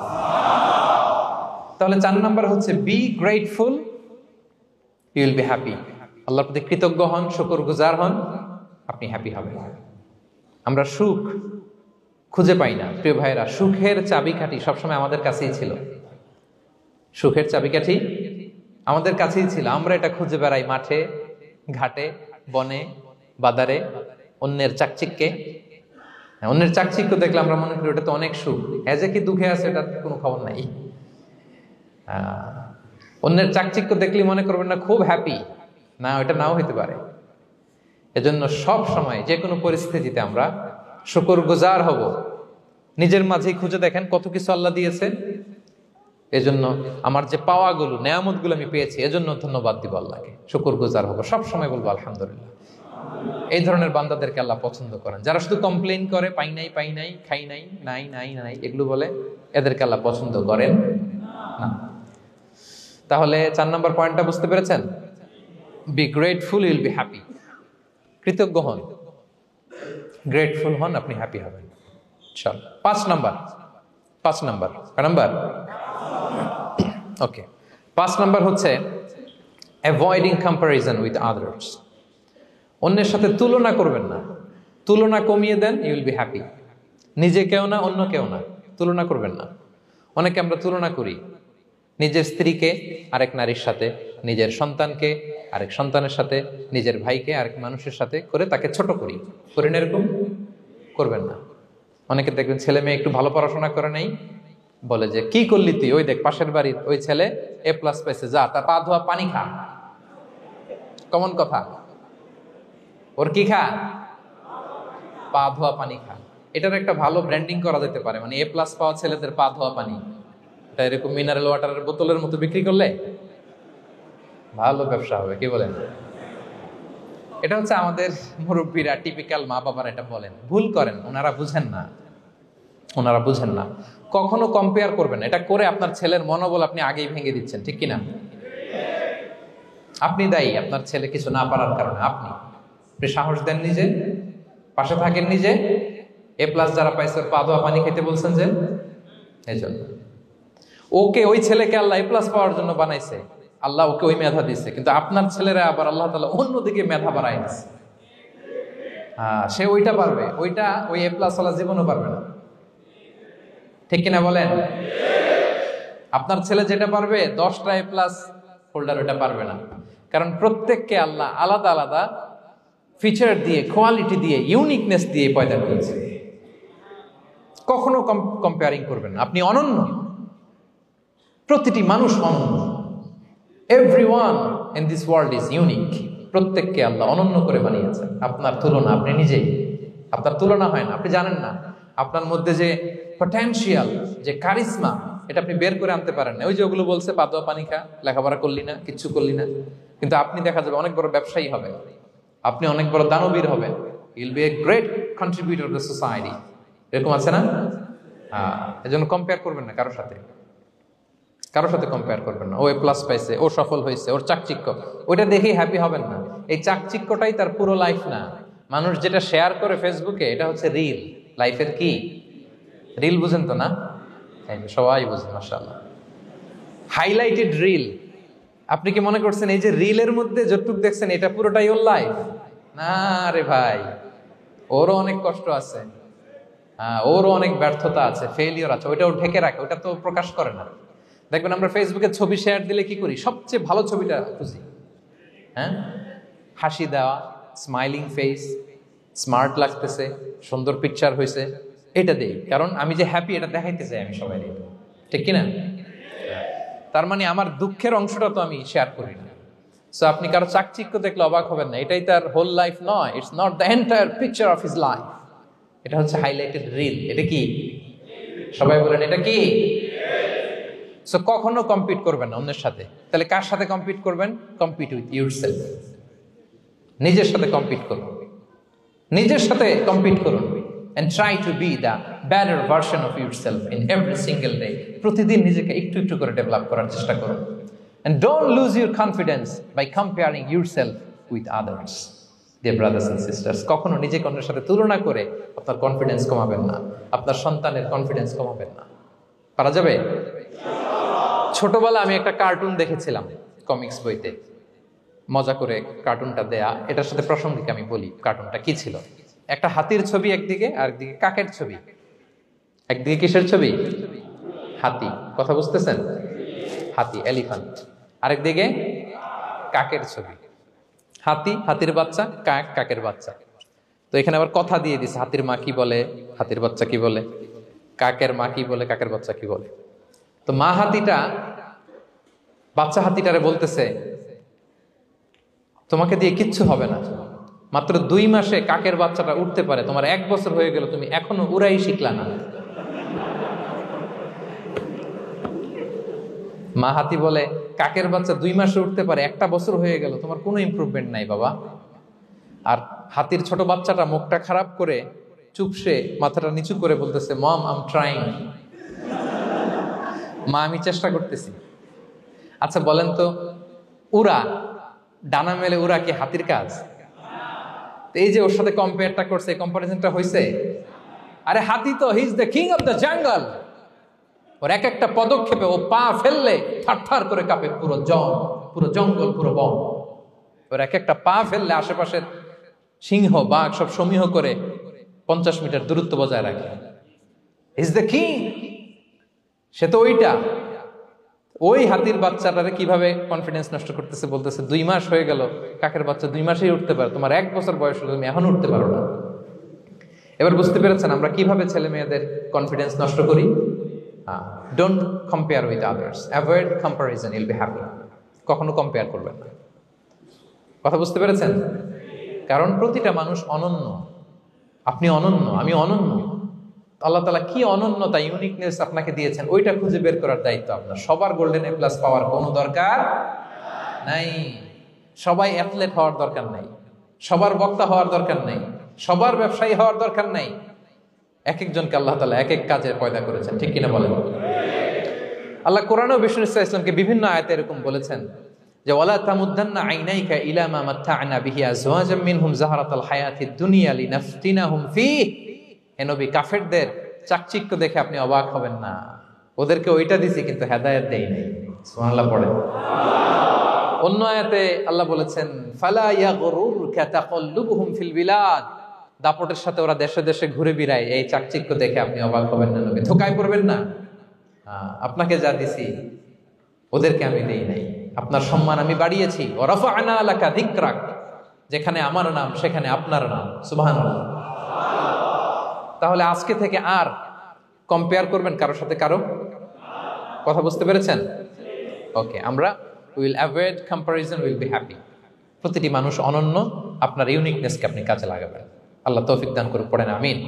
তাহলে 4 নাম্বার হচ্ছে be grateful, you will be happy. আল্লাহর প্রতি কৃতজ্ঞ হন, শুকরগুজার হন, আপনি হ্যাপি হবেন। আমরা সুখ খুঁজে পাই না প্রিয় ভাইয়েরা, সুখের চাবিকাঠি সবসময় আমাদের কাছেই ছিল। সুখের চাবিকাঠি আমাদের কাছেই ছিল, আমরা এটা খুঁজে বেড়াই মাঠে, ঘাটে, বনে, বাজারে, অন্যের চাকচিক্যে। অন্যের চাকচিক্য দেখলে আমরা মনে করি ওটা তো অনেক সুখ, এজে কি দুঃখে আছে এটার কোনো খবর নাই। অন্যের চাকচিক্য দেখলে মনে করবেন না খুব হ্যাপি, না, ওটা নাও হইতে পারে। এজন্য সব সময় যে কোনো পরিস্থিতিতে আমরা শুকরগুজার হব। নিজের মাঝেই খুঁজে দেখেন কত কিছু আল্লাহ দিয়েছে, এজন্য আমার যে পাওয়াগুলো, নেয়ামতগুলো আমি পেয়েছি, এজন্য ধন্যবাদ দিব আল্লাহকে, শুকরগুজার হব, সব সময় বলবো আলহামদুলিল্লাহ। এই ধরনের বান্দাদেরকে আল্লাহ পছন্দ করেন। যারা শুধু কমপ্লেইন করে, পাই নাই, পাই নাই, খাই নাই, নাই নাই নাই, এগুলো বলে, এদেরকে আল্লাহ পছন্দ করেন না। তাহলে 4 নম্বর পয়েন্টটা বুঝতে পেরেছেন? Be grateful, you will be happy. কৃতজ্ঞ হন, গ্রেটফুল হন, আপনি হ্যাপি হবেন। চল 5 নাম্বার ওকে, 5 নাম্বার হচ্ছে অ্যাভয়েডিং কম্প্যারিজন উইথ আদার্স। অন্যের সাথে তুলনা করবেন না, তুলনা কমিয়ে দেন, ইউ উইল বি হ্যাপি। নিজে কেউ না, অন্য কেউ না, তুলনা করবেন না। অনেকে আমরা তুলনা করি, নিজের স্ত্রীকে আরেক নারীর সাথে, নিজের সন্তানকে আরেক সন্তানের সাথে, নিজের ভাইকে আরেক মানুষের সাথে করে তাকে ছোট করি না, এরকম করবেন না। অনেকে দেখবেন ছেলে মেয়ে একটু ভালো পড়াশোনা করে নাই, বলে যে কি করলি তুই, ওই দেখ পাশের বাড়ির ওই ছেলে A+ পাইছে, যা তার পা ধোয়া পানি খা। কমন কথা, ওর কি খা? পা ধোয়া পানি খা। এটার একটা ভালো ব্র্যান্ডিং করা যেতে পারে, মানে A+ পাওয়া ছেলেদের পা ধোয়া পানি, এটা এরকম মিনারেল ওয়াটারের বোতলের মতো বিক্রি করলে ভালো ব্যবসা হবে, কি বলেন? এটা হচ্ছে আমাদের মুরব্বীরা, টিপিক্যাল মা বাবারা এটা বলেন, ভুল করেন, ওনারা বুঝেন না। কখনো কম্পেয়ার করবেন না, এটা করে আপনার ছেলের মনোবল আপনি আগেই ভেঙে দিচ্ছেন, ঠিক কিনা? আপনি দায়ী আপনার ছেলে কিছু না পারার কারণে। আপনি সাহস দেন নিজে, পাশে থাকেন নিজে। A+ যারা পাইছে পা ধোয়া পানি খেতে বলছেন যে, এই জন্য ওকে, ওই ছেলেকে আল্লাহ A+ পাওয়ার জন্য বানাইছে, আল্লাহ ওকে ওই মেধা দিচ্ছে, কিন্তু আপনার ছেলেরা আবার আল্লাহ তাআলা অন্যদিকে মেধা বাড়াই দিচ্ছে। সে ওইটা পারবে, ওইটা ওই A+ ওয়ালা জীবনও পারবে না, ঠিক কিনা বলেন? আপনার ছেলে যেটা পারবে 10টা A+ হোল্ডার ওইটা পারবে না, কারণ প্রত্যেককে আল্লাহ আলাদা আলাদা ফিচার দিয়ে, কোয়ালিটি দিয়ে, ইউনিকনেস দিয়ে পয়দা করেছে। কখনো কম্পেয়ারিং করবেন না। আপনি অনন্য, প্রতিটি মানুষ অনন্য। Everyone in this world is unique. প্রত্যেককে আল্লাহ অনন্য করে বানিয়েছেন। আপনার তুলনা আপনি নিজেই, আপনার তুলনা হয় না, আপনি জানেন না আপনার মধ্যে যে পটেনশিয়াল, যে কারিশমা, এটা আপনি বের করে আনতে পারেন না। ওই যে ওগুলো বলছে পাদোয়া পানি খা, লেখাপড়া করলি না, কিচ্ছু করলি না, কিন্তু আপনি দেখা যাবে অনেক বড় ব্যবসায়ী হবে, আপনি অনেক বড় দানবীর হবেন। You'll B a great contributor two society. এরকম আছে না? এজন্য কম্পেয়ার করবেন না কারোর সাথে, কারোর সাথে কম্পেয়ার করবেন না। ও এ প্লাস পাইছে, ও সফল হয়েছে, ওর চাকচিক্য, ওইটা দেখেই হ্যাপি হবেন না। এই চাকচিক্যটাই তার পুরো লাইফ না। মানুষ যেটা শেয়ার করে ফেসবুকে, এটা হচ্ছে রিল। লাইফের কি রিল? বুঝেন তো না? সবাই বুঝেন, মাশাআল্লাহ। Highlighted reel. আপনি কি মনে করছেন এই যে রিলের মধ্যে যতটুক দেখছেন এটা পুরোটাই ওর লাইফ? না রে ভাই, ওরও অনেক কষ্ট আছে, ওরও অনেক ব্যর্থতা আছে, ফেলিওর আছে, ওইটাও ঢেকে রাখে, ওটা তো প্রকাশ করে না। দেখবেন আমরা ফেসবুকে ছবি শেয়ার দিলে কি করি? সবচেয়ে ভালো ছবিটা খুঁজি, হ্যাঁ, হাসি দেওয়া, স্মাইলিং ফেস, স্মার্ট লাগতেছে, সুন্দর পিকচার হয়েছে, এটা দেই। কারণ আমি যে হ্যাপি এটা দেখাইতে চাই আমি সবাই, ঠিক কিনা? তার মানে আমার দুঃখের অংশটা তো আমি শেয়ার করি না। সো আপনি কারো চাকচিক্য দেখলে অবাক হবেন না, এটাই তার হোল লাইফ নয়। It's not the entire picture of his life. এটা হচ্ছে হাইলাইটেড রিল। এটা কি? সবাই বলেন এটা কি? সো কখনো কম্পিট করবেন না অন্যের সাথে। তাহলে কার সাথে কম্পিট করবেন? Compete with yourself. নিজের সাথে কম্পিট করুন, নিজের সাথে কম্পিট করুন। and try to be the better version of yourself in every single day. প্রতিদিন নিজেকে একটু একটু করে ডেভেলপ করার চেষ্টা করুন। and don't lose your confidence by comparing yourself with others. Dear brothers and sisters, কখনো নিজেকে অন্যের সাথে তুলনা করে আপনার কনফিডেন্স কমাবেন না, আপনার সন্তানের কনফিডেন্স কমাবেন না। পারা যাবে? ছোটবেলা আমি একটা কার্টুন দেখেছিলাম কমিক্স বইতে, মজা করে কার্টুনটা দেয়া। এটার সাথে প্রাসঙ্গিক আমি বলি কার্টুনটা কি ছিল। একটা হাতির ছবি একদিকে, আর একদিকে কাকের ছবি। একদিকে কিসের ছবি? হাতি। কথা বুঝতেছেন? হাতি, এলিফ্যান্ট। আরেকদিকে কাকের ছবি। হাতি, হাতির বাচ্চা, কাক, কাকের বাচ্চা। তো এখানে আবার কথা দিয়ে দিছে, হাতির মা কি বলে, হাতির বাচ্চা কি বলে, কাকের মা কি বলে, কাকের বাচ্চা কি বলে। তো মা হাতিটা বাচ্চা হাতিটারে বলতেছে, তোমাকে দিয়ে কিচ্ছু হবে না, মাত্র 2 মাসে কাকের বাচ্চাটা উঠতে পারে, তোমার 1 বছর হয়ে গেল, তুমি এখনো উড়াই শিখলা না। মা হাতি বলে, কাকের বাচ্চা 2 মাসে উঠতে পারে, 1টা বছর হয়ে গেল, তোমার কোনো ইমপ্রুভমেন্ট নাই বাবা। আর হাতির ছোট বাচ্চাটা মুখটা খারাপ করে চুপসে মাথাটা নিচু করে বলতেছে, মম আই এম ট্রাইং। মা আমি চেষ্টা করতেছি। আচ্ছা বলেন তো, উড়া, ডানা মেলে উড়া কি হাতির কাজ? এই যে ওর সাথে কম্পেয়ারটা করছে, কম্পারিজনটা হয়েছে। আরে হাতি তো he is the king of the jungle. ওর এক একটা পদক্ষেপে ও পা ফেললে থারথার করে কাঁপে পুরো জঙ্গল, পুরো বন। ওর এক একটা পা ফেললে আশেপাশের সিংহ, বাঘ সব সমীহ করে 50 মিটার দূরত্ব বজায় রাখে। He is the king. সে তো ওইটা। ওই হাতির বাচ্চাটারে কিভাবে কনফিডেন্স নষ্ট করতেছে, বলতেছে 2 মাস হয়ে গেল, কাকের বাচ্চা 2 মাসেই উঠতে পারে, তোমার 1 বছর বয়স হলো, তুমি এখন উঠতে পারো না। এবার বুঝতে পেরেছেন আমরা কিভাবে ছেলে মেয়েদের কনফিডেন্স নষ্ট করি? Don't compare with others, avoid comparison, Yule be happy. কখনো কম্পেয়ার করবেন না। কথা বুঝতে পেরেছেন? কারণ প্রতিটা মানুষ অনন্য। আপনি অনন্য, আমি অনন্য। আল্লাহ তাআলা কি অনন্যতা, ইউনিকনেস আপনাকে দিয়েছেন, ওইটা খুঁজে বের করার দায়িত্ব আপনার। সবার গোল্ডেন এ প্লাস পাওয়ার কোনো দরকার নাই। সবাই অ্যাথলেট হওয়ার দরকার নাই, সবার বক্তা হওয়ার দরকার নাই, সবার ব্যবসায়ী হওয়ার দরকার নাই। এক একজনকে আল্লাহ তাআলা এক এক কাজে পয়দা করেছেন, ঠিক কিনা বলেন? আল্লাহ কোরআনেও বিষ্ণু ইসলামকে বিভিন্ন আয়াতে এরকম বলেছেন যে ওয়ালা তামুদ্দান্না আইনাইকা ইলা মা মাত্তা'না বিহি আজওয়াজাম মিনহুম যাহরাতাল হায়াতিদ দুনিয়া লিনাফতিনাহুম ফীহ। হে নবী, কাফেরদের চাকচিক্য দেখে আপনি অবাক হবেন না, ওদেরকে ওইটা দিছি কিন্তু হেদায়েত দেই নাই। সুবহানাল্লাহ পড়েন। অন্য আয়াতে আল্লাহ বলেছেন ফালা ইয়াগরুরকা তাকাল্লুবুহুম ফিল বিলাদ। দাপটের সাথে ওরা দেশে দেশে ঘুরে বেড়ায়, এই চাকচিক্য দেখে আপনি অবাক হবেন না নবী, ধোঁকায় পড়বেন না। আপনাকে যা দিছি ওদেরকে আমি দেই নাই। আপনার সম্মান আমি বাড়িয়েছি। ওয়া রাফা'না লাকা যিকরাক, যেখানে আমার নাম সেখানে আপনার নাম। সুবহানাল্লাহ। তাহলে আজকে থেকে আর কম্পেয়ার করবেন কারোর সাথে কারো? কথা বুঝতে পেরেছেন? ওকে, আমরা will avoid comparison, will be happy. প্রতিটি মানুষ অনন্য, আপনার ইউনিকনেসকে আপনি কাজে লাগাবেন। আল্লাহ তৌফিক দান করুক, পড়েন আমিন।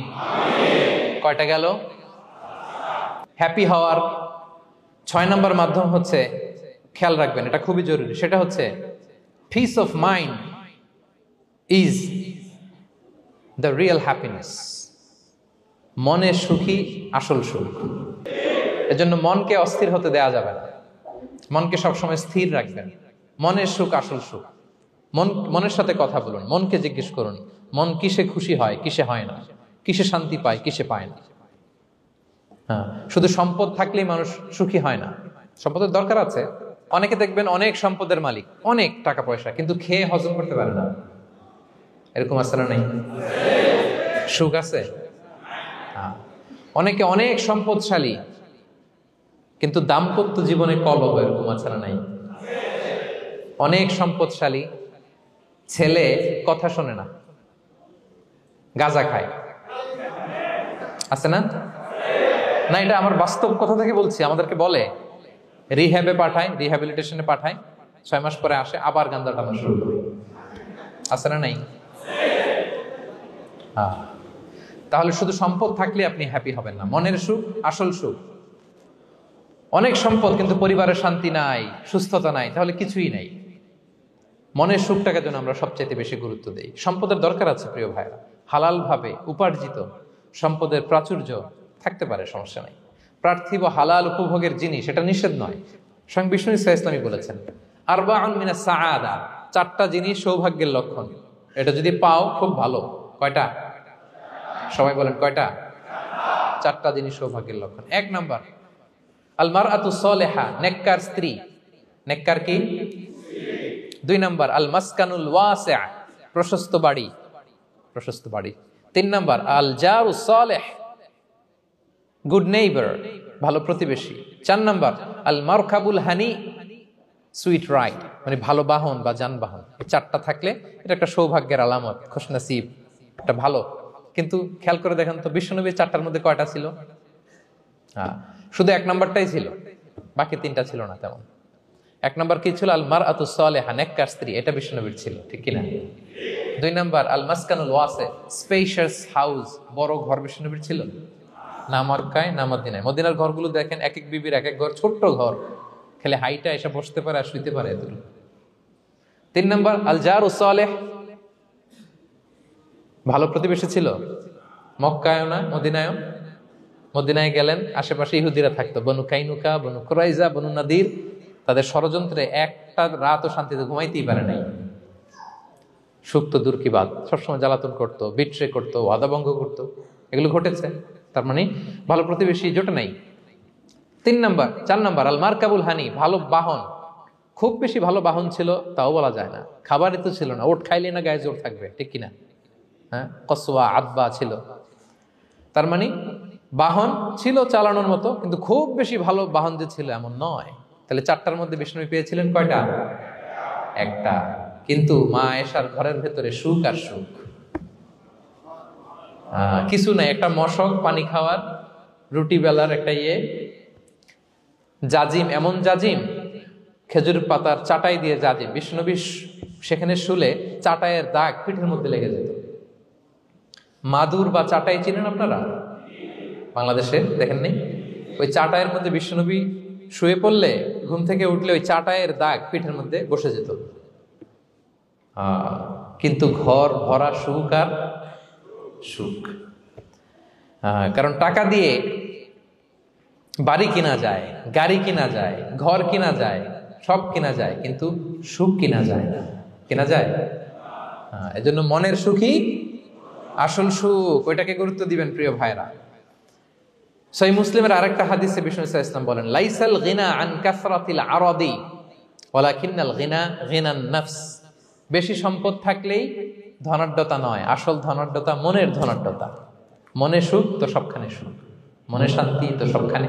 কয়টা গেল? হ্যাপি হওয়ার 6 নম্বর মাধ্যম হচ্ছে, খেয়াল রাখবেন এটা খুবই জরুরি, সেটা হচ্ছে piece of mind is the real happiness. মনে সুখী আসল সুখ। এজন্য মনকে অস্থির হতে দেয়া যাবে না, মনকে সবসময় স্থির রাখবেন। মনের সুখ আসল সুখ। মনের সাথে কথা বলুন, মনকে জিজ্ঞেস করুন মন কিসে খুশি হয়, কিসে হয় না, কিসে শান্তি পায়, কিসে পায় না। হ্যাঁ, শুধু সম্পদ থাকলেই মানুষ সুখী হয় না, সম্পদের দরকার আছে। অনেকে দেখবেন অনেক সম্পদের মালিক, অনেক টাকা পয়সা, কিন্তু খেয়ে হজম করতে পারে না। এরকম আছে না? নেই? সুখ আছে? অনেকে অনেক সম্পদশালী, কিন্তু দাম্পত্য জীবনে কলহ, এরকম আছে না? নাই? অনেক সম্পদশালী ছেলে কথা শোনে না, গাঁজা খায়, আছে না? না, এটা আমার বাস্তব কথা থেকে বলছি। আমাদেরকে বলে রিহ্যাবে পাঠায়, রিহ্যাবিলিটেশনে পাঠায়, 6 মাস পরে আসে আবার গাঁজা টানা শুরু করে। আছে না? নাই? তাহলে শুধু সম্পদ থাকলে আপনি হ্যাপি হবেন না। মনের সুখ আসল সুখ। অনেক সম্পদ কিন্তু পরিবারের শান্তি নাই, সুস্থতা নাই, তাহলে কিছুই নাই। মনের সুখটাকে যেন আমরা সবচেয়ে বেশি গুরুত্ব দেই। সম্পদের দরকার আছে প্রিয় ভাইরা, হালাল ভাবে উপার্জিত সম্পদের প্রাচুর্য থাকতে পারে, সমস্যা নাই। পার্থিব হালাল উপভোগের জিনিস, এটা নিষেধ নয়। স্বয়ং বিষ্ণু ইসলামী বলেছেন আরবাউন মিনাস সাআদা, 4টা জিনিস সৌভাগ্যের লক্ষণ। এটা যদি পাও খুব ভালো। কয়টা? সবাই বলেন কয়টা? 4টা জিনিস সৌভাগ্যের লক্ষণ। 1 নাম্বার আল মারআতু সালিহা, নেককার স্ত্রী। নেককার কি? 2 নাম্বার আল মাসকানুল ওয়াসি', প্রশস্ত বাড়ি, প্রশস্ত বাড়ি। 3 নাম্বার আল জারুস সালিহ, গুড নেইবার, ভালো প্রতিবেশী। 4 নাম্বার আল মারকাবুল হানি, সুইট রাইড, মানে ভালো বাহন বা যানবাহন। এই 4টা থাকলে এটা একটা সৌভাগ্যের আলামত, খুশনসিব, একটা ভালো। কিন্তু খেয়াল করে দেখেন তো, বিশ্বনবীর 4টার মধ্যে কয়টা ছিল? শুধু 1 নাম্বারটাই ছিল, বাকি 3টা ছিল না তেমন। 1 নাম্বার কি ছিল? আল মারআতু সালিহা, নেককার স্ত্রী, এটা বিশ্বনবীর ছিল, ঠিক কিনা? 2 নাম্বার আল মাসকানুল ওয়াসি', স্পেশিয়াস হাউস, বড় ঘর, বিশ্বনবীর ছিল না? মক্কায় না মদিনায়? মদিনার ঘরগুলো দেখেন, এক এক বিবির এক এক ঘর, ছোট্ট ঘর, খেলে হাইটা এসে বসতে পারে আর শুইতে পারে এতটুকু। 3 নাম্বার আল জারুস সালিহ, ভালো প্রতিবেশী ছিল। মক্কায়ও না মদিনায়ও। মদিনায় গেলেন, আশেপাশে ইহুদিরা থাকতো, বনু কাইনুকা, বনু কুরাইজা, বনু নাদির। তাদের ষড়যন্ত্রে একটা রাতও শান্তিতে ঘুমাইতেই পারে নাই। সুখ তো দূর কি বাদ, সবসময় জ্বালাতন করতো, বিট্রে করতো, ওয়াদাভঙ্গ করতো, এগুলো ঘটেছে। তার মানে ভালো প্রতিবেশী জোটে নাই। 4 নাম্বার আল মারকাবুল হানি, ভালো বাহন। খুব বেশি ভালো বাহন ছিল তাও বলা যায় না, খাবারই তো ছিল না, ওট খাইলে না গায়ে জোর থাকবে, ঠিক কিনা? হ্যাঁ, কসওয়া আদবা ছিল। তার মানে বাহন ছিল চালানোর মতো, কিন্তু খুব বেশি ভালো বাহন যে ছিল এমন নয়। তাহলে 4টার মধ্যে বিষ্ণু পেয়েছিলেন কয়টা? 1টা। কিন্তু মা আয়েশার ঘরের ভেতরে সুখ আর সুখ, কিছু নাই। একটা মশক, পানি খাওয়ার, রুটি বেলার একটা জাজিম, এমন জাজিম, খেজুর পাতার চাটাই দিয়ে জাজিম। বিষ্ণুনবী সেখানে শুলে চাটাইয়ের দাগ পিঠের মধ্যে লেগে যেত। মাদুর বা চাটাই চিনেন আপনারা? বাংলাদেশে দেখেন নেই? ওই চাটাইয়ের মধ্যে বিষ্ণুনবী শুয়ে পড়লে, ঘুম থেকে উঠলে ওই চাটাইয়ের দাগ পিঠের মধ্যে বসে যেত। কিন্তু ঘর ভরা সুখ আর সুখ। কারণ টাকা দিয়ে বাড়ি কিনা যায়, গাড়ি কিনা যায়, ঘর কিনা যায়, সব কিনা যায়, কিন্তু সুখ কিনা যায় না। কিনা যায়? এজন্য মনের সুখই আসল সুখ, ওইটাকে গুরুত্ব দিবেন প্রিয় ভাইরা। সহিহ মুসলিমের আরেকটা হাদিসে বিষ্ণু ইসলাম বলেন লাইসাল গিনা আন কাসরাতিল আরাদি ওয়ালাকিন্নাল গিনা গিনান নফস। বেশি সম্পদ থাকলেই ধনাঢ্যতা নয়, আসল ধনাঢ্যতা মনের ধনাঢ্যতা। মনে সুখ তো সবখানে সুখ, মনে শান্তি তো সবখানে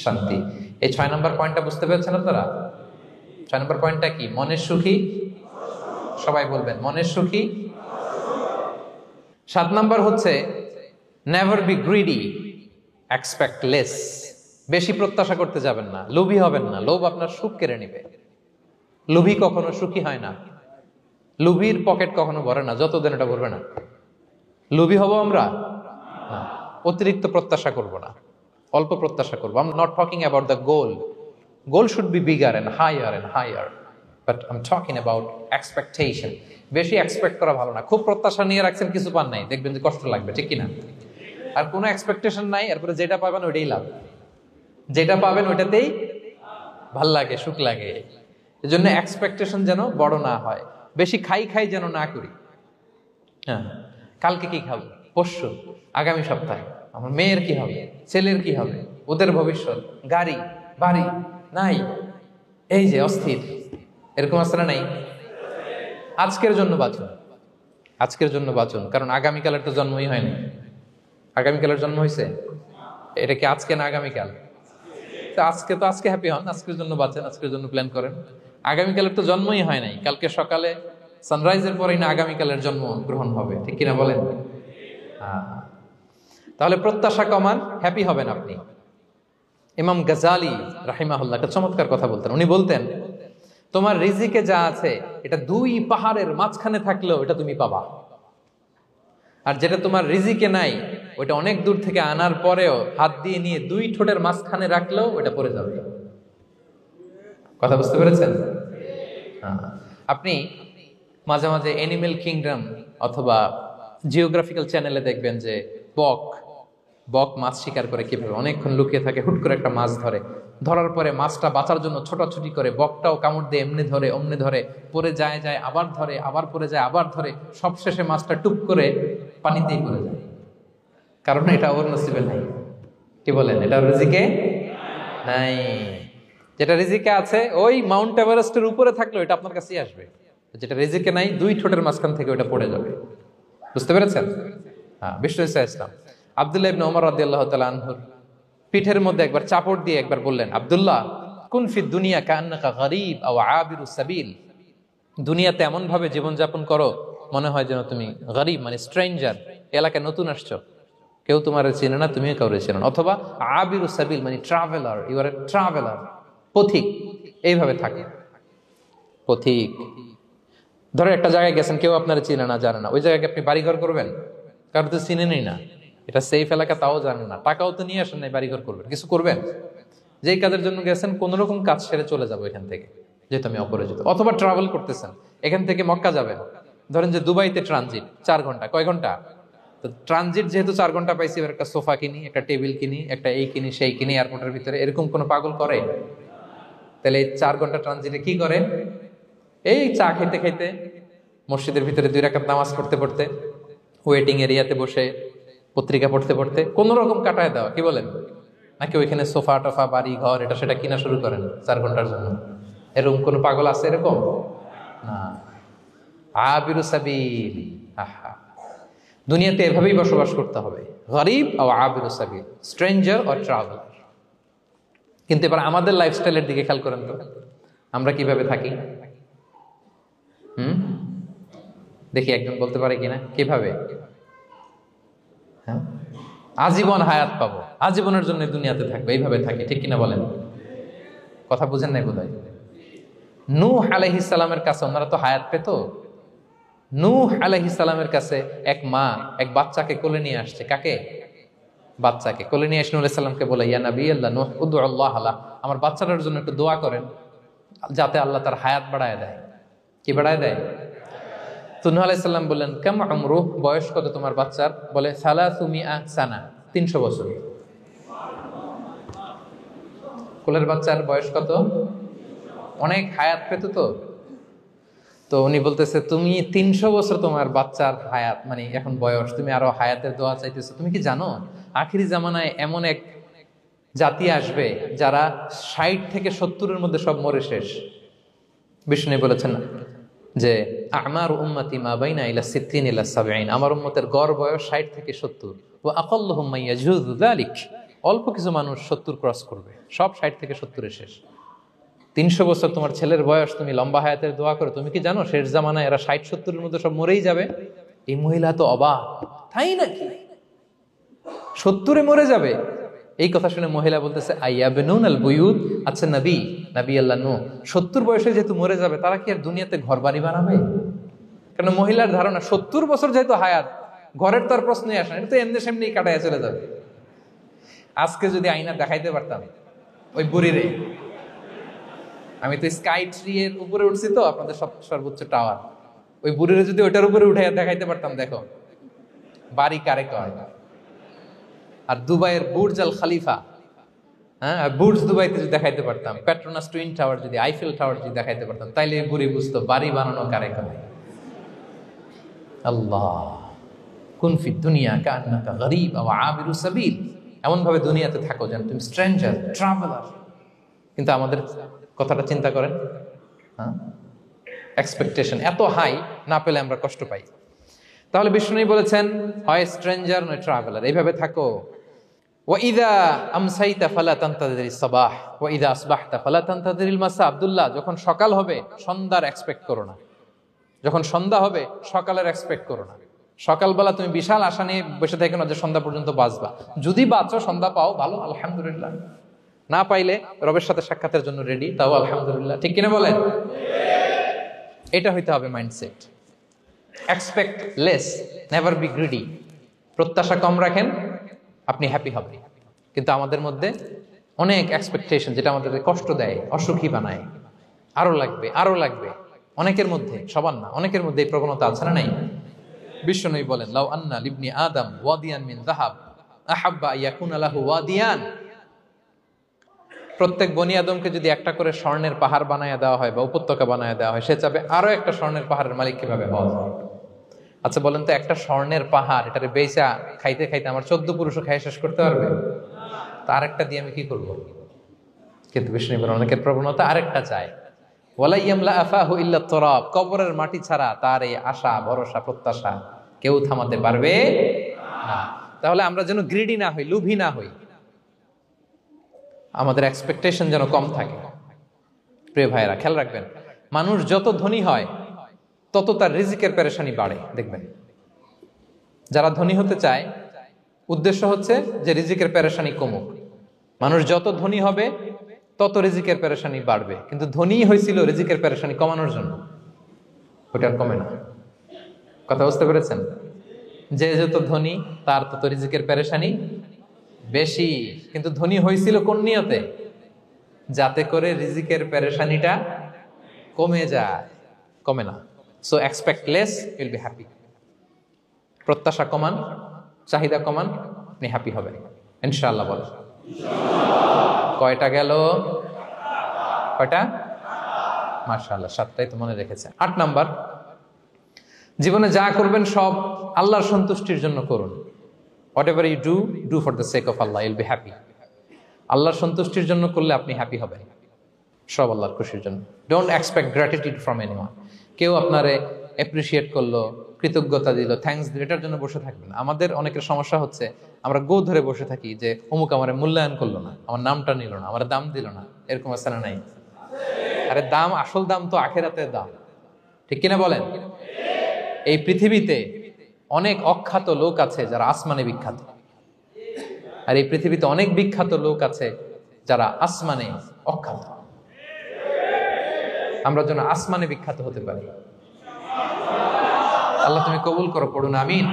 শান্তি। এই 6 নম্বর পয়েন্টটা বুঝতে পেরেছেন আপনারা? 6 নম্বর পয়েন্টটা কি? মনের সুখী, সবাই বলবেন মনের সুখী। 7 নম্বর হচ্ছে never be greedy expect less, বেশি প্রত্যাশা করতে যাবেন না, লোভী হবেন না। লোভ আপনার সুখ কেড়ে নিবে। লোভী কখনো সুখী হয় না, লোভীর পকেট কখনো ভরে না যতদিন এটা ভরবে না। লোভী হব আমরা না, অতিরিক্ত প্রত্যাশা করব না, অল্প প্রত্যাশা করবো। I am not talking about the goal, goal should be bigger and higher, but I am talking about expectation. বেশি এক্সপেক্ট করা ভালো না। খুব প্রত্যাশা নিয়ে রাখছেন, কিছু পান নাই, দেখবেন যে কষ্ট লাগবে, ঠিক কিনা? আর কোনো এক্সপেকটেশন নাই, এরপরে যেটা পাবেন ওইটাই লাভ, যেটা পাবেন ওইটাতেই ভাল লাগে, সুখ লাগে। এজন্য এক্সপেকটেশন যেন বড় না হয়, বেশি খাই যেন না করি। হ্যাঁ, কালকে কি খাবো, পরশু, আগামী সপ্তাহে আমার মেয়ের কি হবে, ছেলের কি হবে, ওদের ভবিষ্যৎ, গাড়ি বাড়ি নাই, এই যে অস্থির, এরকম আছে না নাই? আজকের জন্য বাঁচুন, আজকের জন্য বাঁচুন, কারণ আগামীকালের তো জন্মই হয়নি। আগামীকালের জন্ম হয়েছে, এটা কি আজকে না আগামীকাল? আজকে হ্যাপি হন, আজকের জন্য বাঁচেন, আজকের জন্য প্ল্যান করেন। আগামীকালের তো জন্মই হয় নাই, কালকে সকালে সানরাইজের পরেই না আগামীকালের জন্ম গ্রহণ হবে, ঠিক কিনা বলেন? তাহলে প্রত্যাশা কমান, হ্যাপি হবেন আপনি। ইমাম গাজালি রাহিমাহুল্লাহ একটা চমৎকার কথা বলতেন। উনি বলতেন, তোমার রিজিকে যা আছে এটা 2 পাহাড়ের মাঝখানে থাকলেও এটা তুমি পাবা, আর যেটা তোমার রিজিকে নাই ওইটা অনেক দূর থেকে আনার পরেও হাত দিয়ে নিয়ে 2 ঠোঁটের মাঝখানে রাখলেও ওইটা পড়ে যাবে। কথা বুঝতে পেরেছেন? আপনি মাঝে মাঝে অ্যানিমেল কিংডম অথবা জিওগ্রাফিক্যাল চ্যানেলে দেখবেন যে বক মাছ শিকার করে কিভাবে, অনেকক্ষণ লুকিয়ে থাকে, হুট করে একটা মাছ ধরে, ধরার পরে মাছটা বাঁচার জন্য ছোটাছুটি করে, বকটাও কামড় দিয়ে এমনি ধরে অমনি ধরে, পরে যায় আবার ধরে, আবার পরে যায় আবার ধরে, সবশেষে মাছটা টুপ করে পানিতেই পড়ে যায়, কারণ এটা ওর নসিবে নাই। কি বলেন? এটা রিজিকে নাই। যেটা রিজিকে আছে ওই মাউন্ট এভারেস্টের উপরে থাকলে এটা আপনার কাছেই আসবে, যেটা রিজিকে নাই 2 ঠোঁটের মাঝখান থেকে ওটা পড়ে যাবে। বুঝতে পেরেছেন? হ্যাঁ, বিষ্ণু ইসলাম আব্দুল্লাহ ইবনে ওমর রাদিয়াল্লাহু তাআলা আনহুর পিঠের মধ্যে একবার চাপড় দিয়ে একবার বললেন, আব্দুল্লাহ, কুন ফি দুনিয়া কান্নাকা গরীব আও আবিরুস সাবিল। দুনিয়াতে এমন ভাবে জীবনযাপন করো মনে হয় যেন তুমি গরীব, মানে স্ট্রেঞ্জার, এলাকায় নতুন আসছো, কেউ তোমার চেনে না, তুমিও কাউরে চেনো না। অথবা আবিরুস সাবিল মানে traveller, you are a traveller, পথিক। এইভাবে থাকে পথিক। ধরো একটা জায়গায় গেছেন, কেউ আপনার চিনে না, জানে না, ওই জায়গায় আপনি বাড়িঘর করবেন? কারো তো চিনেনই না, এটা সেফ এলাকা তাও জানেন না, টাকাও তো নিয়ে আসেন নাই, বাড়িঘর করবেন, কিছু করবেন? যেই কাজের জন্য গেছেন কোন রকম কাজ সেরে চলে যাবো এখান থেকে, যেহেতু আমি অপরিচিত। অথবা ট্রাভেল করতেছেন, এখান থেকে মক্কা যাবেন, ধরেন যে দুবাইতে ট্রানজিট 4 ঘন্টা, কয় ঘন্টা? তো ট্রানজিট যেহেতু 4 ঘন্টা পাইছি, এবার একটা সোফা কিনি, একটা টেবিল কিনি, একটা এই কিনি সেই কিনি এয়ারপোর্টের ভিতরে, এরকম কোনো পাগল করে? তাহলে এই 4 ঘন্টা ট্রানজিটে কি করে? এই চা খেতে খেতে, মসজিদের ভিতরে 2 রাকাত নামাজ পড়তে পড়তে, ওয়েটিং এরিয়াতে বসে পত্রিকা পড়তে পড়তে কোন রকম কাটায় দেওয়া। কি বলেন? নাকি ওইখানে সোফা টোফা বাড়ি ঘর এটা সেটা কিনা শুরু করেন 4 ঘন্টার জন্য? এরকম কোন পাগল আছে এরকম? না। আবিরু সাবিল, আহা, দুনিয়াতে এভাবেই বসবাস করতে হবে, গরিব ও আবিরু সাবিল, স্ট্রেঞ্জার অর ট্রাভেলার। কিন্তু এবার আমাদের লাইফস্টাইলের দিকে খেয়াল করেন তো, আমরা কিভাবে থাকি? দেখি একজন বলতে পারে কিনা কিভাবে? হ্যাঁ, আজীবন হায়াত পাবো, আজীবনের জন্য দুনিয়াতে থাকবে, এইভাবে থাকি, ঠিক কিনা বলেন? কথা বুঝেন নাই বোধহয়। নূহ আলাইহিস সালামের কাছে ওনারা তো হায়াত পেত। নূহ আলাইহিস সালামের কাছে এক মা এক বাচ্চাকে কোলে নিয়ে আসছে। কাকে? বাচ্চাকে কোলে নিয়ে এসে নূহ আলাইহিস সালামকে বলে, ইয়া নবী আল্লাহ নূহ, উদু আল্লাহ আলা, আমার বাচ্চাটার জন্য একটু দোয়া করেন যাতে আল্লাহ তার হায়াত বাড়ায় দেয়। কি বাড়ায় দেয়? তো নূহ আলাইহিস সালাম বললেন, কাম উমরুহ, বয়স কত তোমার বাচ্চার? বলে 300 সানা, 300 বছর। কোলের বাচ্চার বয়স কত? অনেক হায়াত পেত তো। তো উনি বলতেছে, তুমি 300 বছর তোমার বাচ্চার হায়াত, মানে এখন বয়স, তুমি আরো হায়াতের দোয়া চাইতেছো। তুমি কি জানো আখিরি জামানায় এমন এক জাতি আসবে যারা 60 থেকে 70-এর মধ্যে সব মরে শেষ। বিষ্ণু বলেছেন যে আমার উম্মতি মা বাইনা ইলা 60 ইলা 70, আমার উম্মতের গড় বয়স 60 থেকে 70। ওয়া আকাল্লুহুম মাইয়াজুযু যালিক, অল্প কিছু মানুষ 70 ক্রস করবে, সব 60 থেকে 70-এ শেষ। 300 বছর তোমার ছেলের বয়স, তুমি লম্বা হায়াতের দোয়া করো, তুমি কি জানো শেষ জামানায় এরা 60-70-এর মধ্যে সব মরেই যাবে? এই মহিলা তো অবাক, তাই নাকি 70-এ মরে যাবে? এই কথা শুনে মহিলা বলতেছে আইয়াবনুন আল বুয়ুত, আচ্ছা নবী আল্লাহ নূহ 70 বয়সে যেহেতু মরে যাবে, তারা কি আর দুনিয়াতে ঘর বাড়ি বানাবে? কারণ মহিলার ধারণা 70 বছর যেহেতু হায়াত, ঘরের তো আর প্রশ্নই আসে না, এটা তো এমনি সেমনি কাটাইয়া চলে যাবে। আজকে যদি আয়না দেখাইতে পারতাম ওই বুড়িরে, আমি তো স্কাই ট্রি এর উপরে উঠছি, তো আপনাদের সর্বোচ্চ টাওয়ার, ওই বুড়িরে যদি ওইটার উপরে উঠে দেখাইতে পারতাম, দেখো বাড়ি কারে কয়। আর দুবাইয়ের বুর্জ আল খালিফা, হ্যাঁ, বুর্জ দুবাইতে যদি দেখাইতে পারতাম, পেট্রোনাস টুইন টাওয়ার যদি, আইফেল টাওয়ার যদি দেখাইতে পারতাম, তাইলে এই বুড়ি বুঝতো বাড়ি বানানো কারে কয়। আল্লাহ কুন ফি দুনিয়া কান্নাকা গরীব আও আবিরু সাবিল, এমন ভাবে দুনিয়াতে থাকো যেন তুমি স্ট্রেঞ্জার, ট্রাভেলার। কিন্তু আমাদের কথাটা চিন্তা করেন, হ্যাঁ, এক্সপেকটেশন এত হাই, না পেলে আমরা কষ্ট পাই। তাহলে বিষ্ণু বলেছেন হয় স্ট্রেঞ্জার নয় ট্রাভেলার, এইভাবে থাকো। ওয়াইদা আমসাইতা ফালা তানতাযিরিস সাবাহ ওয়াইদা আসবাহতা ফালা তানতাযিরিল মাসা। আব্দুল্লাহ, যখন সকাল হবে সন্ধ্যার এক্সপেক্ট করো না, যখন সন্ধ্যা হবে সকালের এক্সপেক্ট করো না। সকালবেলা তুমি বিশাল আশা নিয়ে বসে থেকো না যে সন্ধ্যা পর্যন্ত বাঁচবা। যদি বাঁচো, সন্ধ্যা পাও, ভালো, আলহামদুলিল্লাহ। না পাইলে রবের সাথে সাক্ষাতের জন্য রেডি, তাও আলহামদুলিল্লাহ। ঠিক কিনা বলেন? এটা হইতে হবে mindset. Expect less, never be greedy. প্রত্যাশা কম রাখেন, আপনি হ্যাপি হবেন। কিন্তু আমাদের মধ্যে অনেক এক্সপেকটেশন, যেটা আমাদেরকে কষ্ট দেয়, অসুখী বানায়। আরো লাগবে, আরো লাগবে। অনেকের মধ্যে, সবার না, অনেকের মধ্যে এই প্রবণতা আছে না নাই? বিশ্বনবী বলেন লাউ আন্না লিবনি আদম ওয়াদিয়ান মিন যাহাব আহাব্বা ইয়াকুনা লাহু ওয়াদিয়ান। প্রত্যেক বনি আদমকে যদি একটা করে স্বর্ণের পাহাড় বানায় দেওয়া হয় বা উপত্যকা বানায় দেওয়া হয়, সে চাবে আরো একটা স্বর্ণের পাহাড়ের মালিক কিভাবে হওয়া যায়। আচ্ছা বলেন তো, একটা স্বর্ণের পাহাড়, এটারে বেচা খাইতে খাইতে আমার 14 পুরুষও খাই শেষ করতে পারবে? তার একটা দিয়ে আমি কি করব? কিন্তু বিষ্ণু বলেন অনেকের প্রবণতা আরেকটা চায়। ওয়ালা ইয়ামলা আফাহু ইল্লা তুরাব, কবরের মাটি ছাড়া তার এই আশা, ভরসা, প্রত্যাশা কেউ থামাতে পারবে না। তাহলে আমরা যেন গ্রিডি না হই, লোভী না হই, আমাদের এক্সপেকটেশন যেন কম থাকে। প্রিয় ভাইরা, খেয়াল রাখবেন, মানুষ যত ধনী হয় তত তার রিজিকের পেরেশানি বাড়ে। দেখবেন, যারা ধনী হতে চায় উদ্দেশ্য হচ্ছে যে রিজিকের পেরেশানি কমুক। মানুষ যত ধনী হবে তত রিজিকের পেরেশানি বাড়বে। কিন্তু ধনী হয়েছিল রিজিকের পেরেশানি কমানোর জন্য, ওটা আর কমে না। কথা বুঝতে পেরেছেন? যে যত ধনী তার তত রিজিকের পেরেশানি বেশি। কিন্তু ধনী হয়েছিল কোন নিয়তে? যাতে করে রিজিকের পেরেশানিটা কমে যায়, কমে না। So expect less, will be happy. প্রত্যাশা কমান, চাহিদা কমান, আপনি হ্যাপি হবেন ইনশাআল্লাহ। বলেন কয়টা গেল? কয়টা? মাশাআল্লাহ, 7টাই তো মনে রেখেছে। 8 নাম্বার, জীবনে যা করবেন সব আল্লাহর সন্তুষ্টির জন্য করুন। Whatever you do, do for the sake of Allah, you'll be happy. আল্লাহর সন্তুষ্টির জন্য করলে আপনি হ্যাপি হবেন, সব আল্লাহর খুশির জন্য। Don't expect gratitude from anyone. কেউ আপনারে অ্যাপ্রিশিয়েট করলো, কৃতজ্ঞতা দিল, থ্যাঙ্কস দিল, এটার জন্য বসে থাকবেন। আমাদের অনেকের সমস্যা হচ্ছে আমরা গো ধরে বসে থাকি যে অমুক আমারে মূল্যায়ন করলো না, আমার নামটা নিল না, আমার দাম দিল না। এরকম আছে না নাই? আরে দাম, আসল দাম তো আখিরাতের দাম। ঠিক কিনা বলেন? এই পৃথিবীতে অনেক অখ্যাত লোক আছে যারা আসমানে বিখ্যাত, আর এই পৃথিবীতে অনেক বিখ্যাত লোক আছে যারা আসমানে অখ্যাত। আমরা যেন আসমানে বিখ্যাত হতে পারি। আল্লাহ তুমি কবুল করো, পড়ুন আমিন।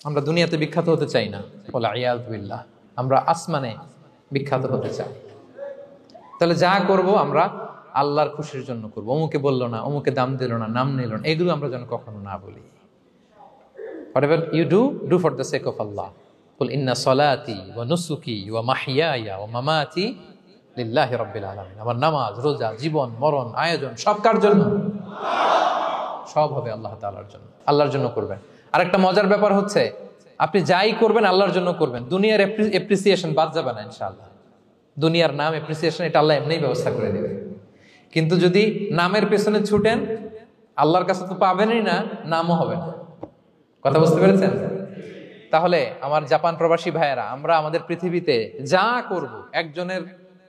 আমরা দুনিয়াতে বিখ্যাত হতে চাই না, বলে আয়াযু বিল্লাহ, আমরা আসমানে বিখ্যাত হতে চাই। তাহলে যা করব আমরা আল্লাহর খুশির জন্য করব। অমুকে বললো না, অমুকে দাম দিল না, নাম নিল না, এগুলো আমরা যেন কখনো না বলি। Whatever you do, do for the sake of Allah. Qul inna salati wa nusuki wa mahyaya wa mamati lillahi rabbil alamin. আমার নামাজ, রোজা, জীবন, মরণ, আয়োজন সব কার জন্য? সব হবে আল্লাহ তাআলার জন্য, আল্লাহর জন্য করবেন। আরেকটা মজার ব্যাপার হচ্ছে, আপনি যাই করবেন আল্লাহর জন্য করবেন। দুনিয়ার এপ্রিসিয়েশন বাদ যাবে না ইনশাআল্লাহ। দুনিয়ার নাম, এপ্রিসিয়েশন, এটা আল্লাহ এমনিই ব্যবস্থা করে দেবে। কিন্তু যদি নামের পেছনে ছুটেন, আল্লাহর কাছে তো পাবেনই না, নামও হবে না। কথা বুঝতে পেরেছেন? তাহলে আমার জাপান প্রবাসী ভাইয়েরা, আমরা আমাদের পৃথিবীতে যা করব একজনের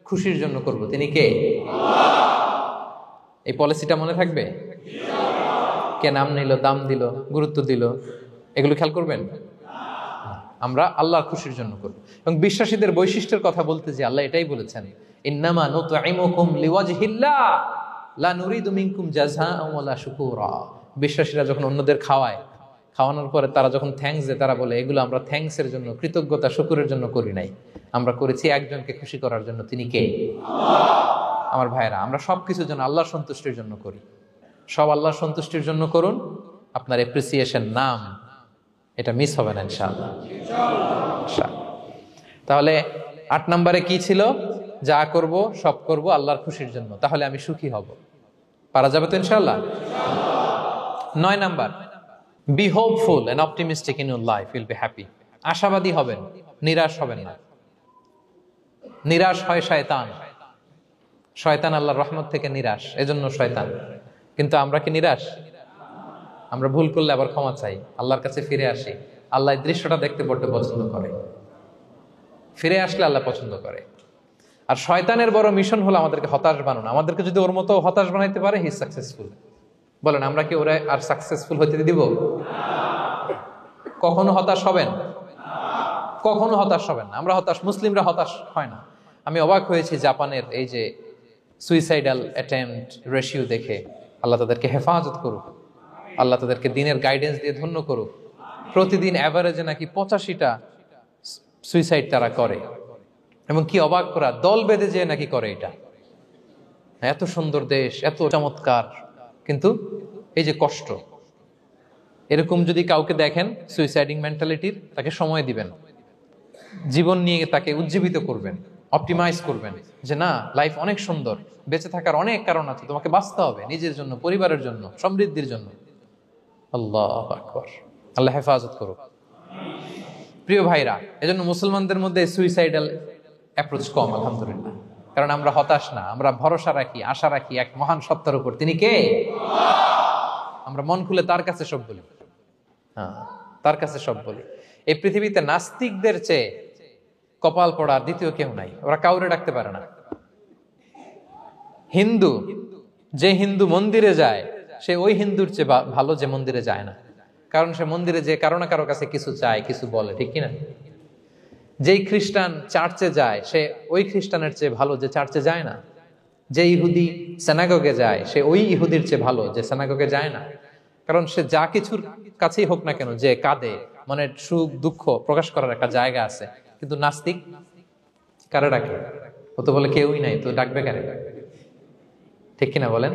খুশির জন্য করব। তিনি কে? এই পলিসিটা মনে থাকবে? কে নাম নিল, দাম দিল, গুরুত্ব দিল, এগুলো খেয়াল করবেন। আমরা আল্লাহর খুশির জন্য করব। এবং বিশ্বাসীদের বৈশিষ্ট্যের কথা বলতে যে আল্লাহ এটাই বলেছেন, ইন্নামা নুতঈমুকুম লিওয়াজহিল্লাহ লা নুরিদু মিনকুম জাযাআন ওয়ালা শুকুরা। বিশ্বাসীরা যখন অন্যদের খাওয়ানোর পরে তারা যখন থ্যাঙ্কস দেয়, তারা বলে এগুলো আমরা থ্যাঙ্কসের জন্য, কৃতজ্ঞতা শুকরের জন্য করি নাই, আমরা করেছি একজনকে খুশি করার জন্য। তিনি কে? আমার ভাইরা, আমরা সবকিছুর জন্য আল্লাহর সন্তুষ্টির জন্য করি। সব আল্লাহর সন্তুষ্টির জন্য করুন, আপনার এপ্রিসিয়েশন নাম এটা মিস হবে না ইনশাআল্লাহ। তাহলে 8 নম্বরে কি ছিল? যা করব সব করব আল্লাহর খুশির জন্য, তাহলে আমি সুখী হব। পারা যাবে তো ইনশাআল্লাহ? 9 number, be hopeful and optimistic in your life, will be happy. আশাবাদী হবেন, নিরাশ হবেন না। নিরাশ হয় শয়তান। শয়তান আল্লাহর রহমত থেকে নিরাশ, এজন্য শয়তান। কিন্তু আমরা কি নিরাশ? আমরা ভুল করলে আবার ক্ষমা চাই, আল্লাহর কাছে ফিরে আসি। আল্লাহ এই দৃশ্যটা দেখতে বড্ড পছন্দ করে, ফিরে আসলে আল্লাহ পছন্দ করে। আর শয়তানের বড় মিশন হলো আমাদেরকে হতাশ বানানো। আমাদেরকে যদি ওর মতো হতাশ বানাইতে পারে, হি সাকসেসফুল। বলেন, আমরা কি ওরা আর সাকসেসফুল হতে দিব? কখনো হতাশ হবেন? কখনো হতাশ হবেন না। আমরা হতাশ, মুসলিমরা হতাশ হয় না। আমি অবাক হয়েছি জাপানের এই যে সুইসাইডাল অ্যাটেম্পট রেশিও দেখে। আল্লাহ তাদেরকে হেফাজত করুক, আল্লাহ তাদেরকে দিনের গাইডেন্স দিয়ে ধন্য করুক। প্রতিদিন অ্যাভারেজে নাকি 85টা সুইসাইড তারা করে, এবং কি অবাক করা, দল বেঁধে যেয়ে নাকি করে এটা। এত সুন্দর দেশ, এত চমৎকার, কিন্তু এই যে কষ্ট। এরকম যদি কাউকে দেখেন সুইসাইডিং মেন্টালিটির, তাকে সময় দিবেন, জীবন নিয়ে তাকে উজ্জীবিত করবেন, অপটিমাইজ করবেন যে না, লাইফ অনেক সুন্দর, বেঁচে থাকার অনেক কারণ আছে, তোমাকে বাঁচতে হবে নিজের জন্য, পরিবারের জন্য, সমৃদ্ধির জন্য। আল্লাহু আকবার। আল্লাহ হেফাজত করুক। প্রিয় ভাইরা, এজন্য মুসলমানদের মধ্যে সুইসাইডাল অ্যাপ্রোচ কম, আলহামদুলিল্লাহ। কারণ আমরা হতাশ না, আমরা ভরসা রাখি, আশা রাখি এক মহান সত্তার উপর। তিনি কে? আমরা মন খুলে তার কাছে সব বলি। হ্যাঁ, তার কাছে সব বলি। এই পৃথিবীতে নাস্তিকদের চেয়ে কপাল পড়ার দ্বিতীয় কেউ নাই। ওরা কাউরে ডাকতে পারে না। হিন্দু, যে হিন্দু মন্দিরে যায়, সে ওই হিন্দুর চেয়ে ভালো যে মন্দিরে যায় না। কারণ সে মন্দিরে যে কারো না কারো কাছে কিছু চায়, কিছু বলে, ঠিক কিনা? যেই খ্রিস্টান চার্চে যায়, সে ওই খ্রিস্টানের চেয়ে ভালো যে চার্চে যায় না। যে ইহুদি সেনাগগে যায়, সে ওই ইহুদির চেয়ে ভালো যে সেনাগগে যায় না। কারণ সে যা কিছুর কাছেই হোক না কেন, যে কাঁদে, মনের সুখ দুঃখ প্রকাশ করার একটা জায়গা আছে। কিন্তু নাস্তিক কারে ডাকে? ও তো বলে কেউই নাই, তো ডাকবে কারে? ঠিক কিনা বলেন?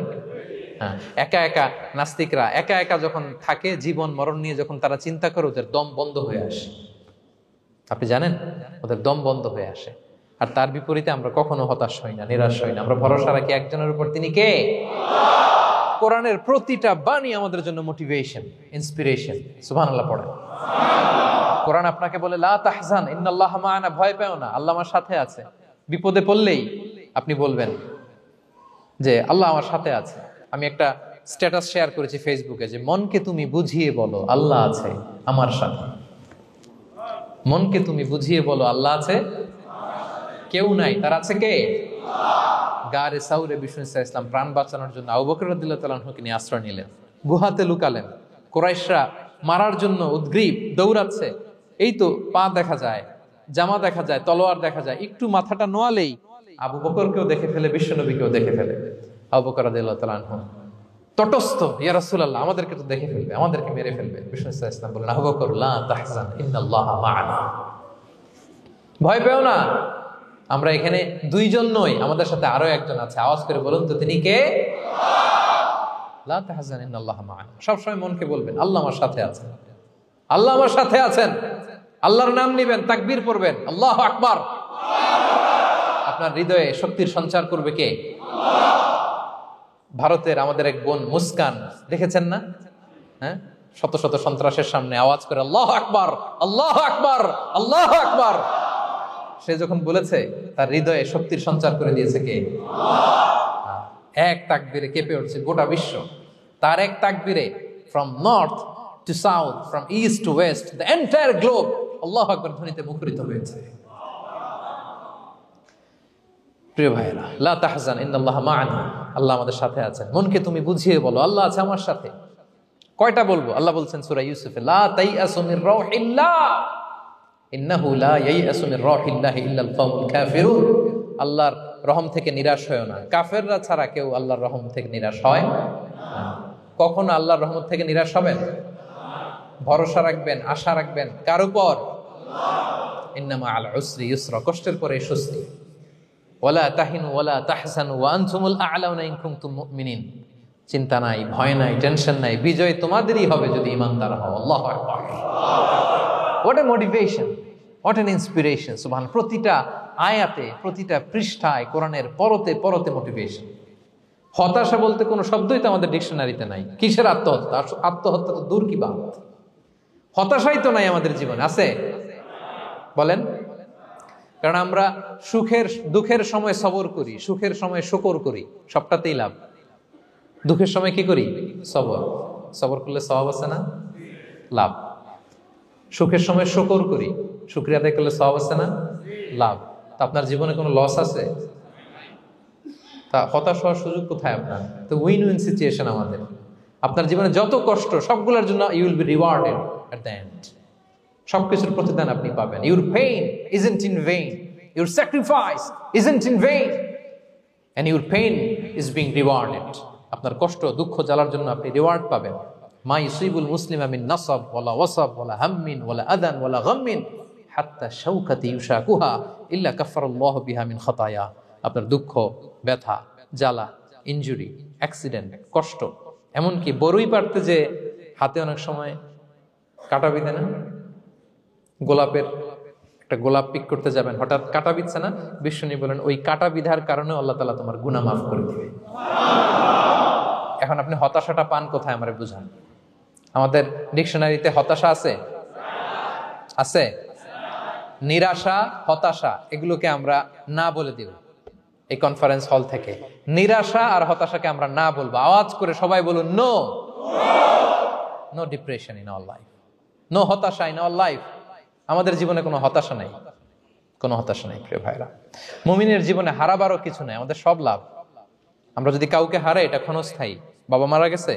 হ্যাঁ, একা একা নাস্তিকরা একা একা যখন থাকে, জীবন মরণ নিয়ে যখন তারা চিন্তা করে, ওদের দম বন্ধ হয়ে আসে। আপনি জানেন, ওদের দম বন্ধ হয়ে আসে। আর তার বিপরীতে আমরা কখনো হতাশ হই না, নিরাশ হই না। আমরা ভরসা রাখি একজনের উপর, তিনি কে? কোরআনের প্রতিটা বাণী আমাদের জন্য মোটিভেশন, ইন্সপিরেশন। সুবহানাল্লাহ পড়েন। কোরআন আপনাকে বলে লা তাহজান ইন্নাল্লাহা মা'ানা, ভয় পেও না, আল্লাহ আমার সাথে আছে। বিপদে পড়লেই আপনি বলবেন যে আল্লাহ আমার সাথে আছে। আমি একটা স্ট্যাটাস শেয়ার করেছি ফেসবুকে যে মনকে তুমি বুঝিয়ে বলো আল্লাহ আছে আমার সাথে। মনকে তুমি বুঝিয়ে বলো আল্লাহ আছে, কেউ নাই, তার আছে কে? গারে সাউরে বিষ্ণু ইসলাম প্রাণ বাঁচানোর জন্য আবু বকর রাদিয়াল্লাহু তাআলা আনহুকে নিয়ে আশ্রয় নিলেন, গুহাতে লুকালেন। কুরাইশরা মারার জন্য উদ্গ্রীব, দৌড়াচ্ছে। এই তো পা দেখা যায়, জামা দেখা যায়, তলোয়ার দেখা যায়। একটু মাথাটা নোয়ালেই আবু বকরকেও দেখে ফেলে, বিশ্বনবীকেও দেখে ফেলে। আবু বকর রাদিয়াল্লাহু তাআলা আনহু তটস্থ, ইয়া রাসূলুল্লাহ, আমাদেরকে তো দেখে ফেলবে, আমাদেরকে মেরে ফেলবে। বিষ্ণু ইসলাম বলেন, আবু বকর লা তাহজান ইন্নাল্লাহা মা'ানা, ভয় পেও না, আমরা এখানে দুইজন নই, আমাদের সাথে আরো একজন আছে। আওয়াজ করে বলুন তো, তিনি কে? লা তাহজান ইন্নাল্লাহা মা'ানা। সবসময় মনকে বলবেন আল্লাহ আমার সাথে আছেন, আল্লাহ আমার সাথে আছেন। আল্লাহর নাম নিবেন, তাকবীর পড়বেন, আল্লাহু আকবার। আপনার হৃদয়ে শক্তির সঞ্চার করবে কে? ভারতের আমাদের এক বোন মুস্কান, দেখেছেন না? হ্যাঁ, শত শত সন্ত্রাসের সামনে আওয়াজ করে আল্লাহু আকবার, আল্লাহু আকবার, আল্লাহু আকবার। সে যখন বলেছে, তার হৃদয়ে শক্তির সঞ্চার করে দিয়েছে কে? এক তাকবীরে কেঁপে উঠছে গোটা বিশ্ব। তার এক তাকবীরে from north to south, from east to west, the entire globe আল্লাহু আকবার ধ্বনিতে মুখরিত হয়েছে। প্রিয় ভাইরা, লা তাহজান ইন্নাল্লাহা মা'ানা, আল্লাহ আমাদের সাথে আছেন। মনকে তুমি বুঝিয়ে বলো আল্লাহ আছে আমার সাথে। কয়টা বলবো? আল্লাহ বলছেন সূরা ইউসুফে, লা তাইয়াসু মির রাউহিল্লাহ, ইন্নাহু লা ইয়াইয়াসু মির রাহিল্লাহি ইল্লাল কওমুল কাফিরুন। আল্লাহর রহম থেকে নিরাশ হয় না, কাফেররা ছাড়া কেউ আল্লাহর রহম থেকে নিরাশ হয় না। কখনো আল্লাহর রহমত থেকে নিরাশ হবেন? ভরসা রাখবেন, আশা রাখবেন কার উপর? ইন্নামা আল উসরি ইউসরা, কষ্টের পরে স্বস্তি। ওয়ালা তাহিনু ওয়ালা তাহজানু ওয়া আনতুমুল আ'লাউনা ইন কুনতুম মুমিনিন। চিন্তা নাই, ভয় নাই, টেনশন নাই, বিজয় তোমাদেরই হবে যদি ঈমানদার হও। আল্লাহু আকবার। What a motivation, what an inspiration. সুবহানাল্লাহ। প্রতিটা আয়াতে, প্রতিটা পৃষ্ঠায় কোরআনের পরতে পরতে মোটিভেশন। হতাশা বলতে কোনো শব্দই তো আমাদের ডিকশনারিতে নাই। কিসের আত্মহত্যা? আত্মহত্যা তো দূর কি বাত, হতাশাই তো নাই আমাদের জীবনে। আছে? বলেন। কারণ আমরা দুঃখের সময় সবর করি, সুখের সময় শুকর করি, সবটাতেই লাভ। দুঃখের সময় কি করি? সবর করলে সওয়াব আছে না? লাভ। সুখের সময় শুকর করি, শুকরিয়া আদায় করলে সওয়াব আছে না? লাভ। তা আপনার জীবনে কোনো লস আছে? তা হতাশ হওয়ার সুযোগ কোথায় আপনার? তো উইন উইন সিচুয়েশন আমাদের। আপনার জীবনে যত কষ্ট সবগুলোর জন্য you will be rewarded at the end. সবকিছুর প্রতিদান আপনি পাবেন। Your pain isn't in vain, your sacrifice isn't in vain, and your pain is being rewarded. আপনার কষ্ট, দুঃখ জ্বালার জন্য আপনি রিওয়ার্ড পাবেন। মা ইউসিবুল মুসলিমা মিন নাসাব ওয়ালা ওয়াসাব ওয়ালা হাম্মিন ওয়ালা আদান ওয়ালা গাম্মিন হাত্তা শাওকাতি ইউশাকুহা ইল্লা কাফফারাল্লাহু বিহা মিন খাতায়া। আপনার দুঃখ, ব্যথা, জ্বালা, ইনজুরি, অ্যাক্সিডেন্ট, কষ্ট, এমনকি বড়ই পারতে যে হাতে অনেক সময় কাটা বিঁধে না, গোলাপের একটা গোলাপ পিক করতে যাবেন, হঠাৎ কাটা বিঁধছে না, বিশ্বনবী বলেন ওই কাটা বিধার কারণে আল্লাহ তাআলা তোমার গুনাহ মাফ করে দিবে। এখন আপনি হতাশাটা পান কোথায় আমারে বুঝান। আমাদের ডিকশনারিতে হতাশা আছে? আছে? নিরাশা, হতাশা এগুলোকে আমরা না বলে দিব এই কনফারেন্স হল থেকে। নিরাশা আর হতাশাকে আমরা না বলবো। আওয়াজ করে সবাই বলুন, no. No depression in our life, no হতাশা ইন আওয়ার লাইফ। আমাদের জীবনে কোনো হতাশা নাই, কোনো হতাশা নাই প্রিয় ভাইরা। মুমিনের জীবনে হারাবারও কিছু নাই, আমাদের সব লাভ। আমরা যদি কাউকে হারাই এটা ক্ষণস্থায়ী। বাবা মারা গেছে,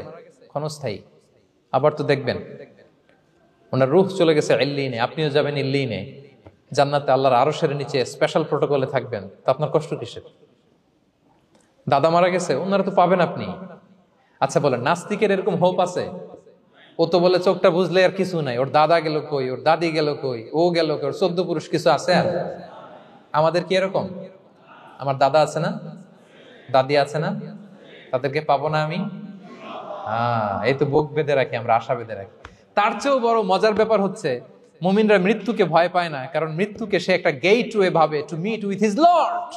ক্ষণস্থায়ী। আবার তো দেখবেন ওনার রূহ চলে গেছে ইল্লিনে, আপনিও যাবেন ইল্লিনে, জান্নাতে আল্লাহর আরশের নিচে স্পেশাল প্রোটোকলে থাকবেন। তো আপনার কষ্ট কিসের? দাদা মারা গেছে, ওনারা তো পাবেন আপনি। আচ্ছা বলেন, নাস্তিকের এরকম হোপ আছে? ও তো বলে চোখটা বুঝলে আর কিছু নাই, ওর দাদা গেল কই, ওর দাদি গেল কই, ও গেল কই, ওর 14 পুরুষ কিছু আছে আর? আমাদের কি এরকম? আমার দাদা আছে না, দাদি আছে না, তাদেরকে পাবো না আমি? এই তো বুক বেঁধে রাখি আমরা, আশা বেঁধে রাখি। তার চেয়েও বড় মজার ব্যাপার হচ্ছে মুমিনরা মৃত্যুকে ভয় পায় না, কারণ মৃত্যুকে সে একটা গেটওয়ে ভাবে to meet with his lord.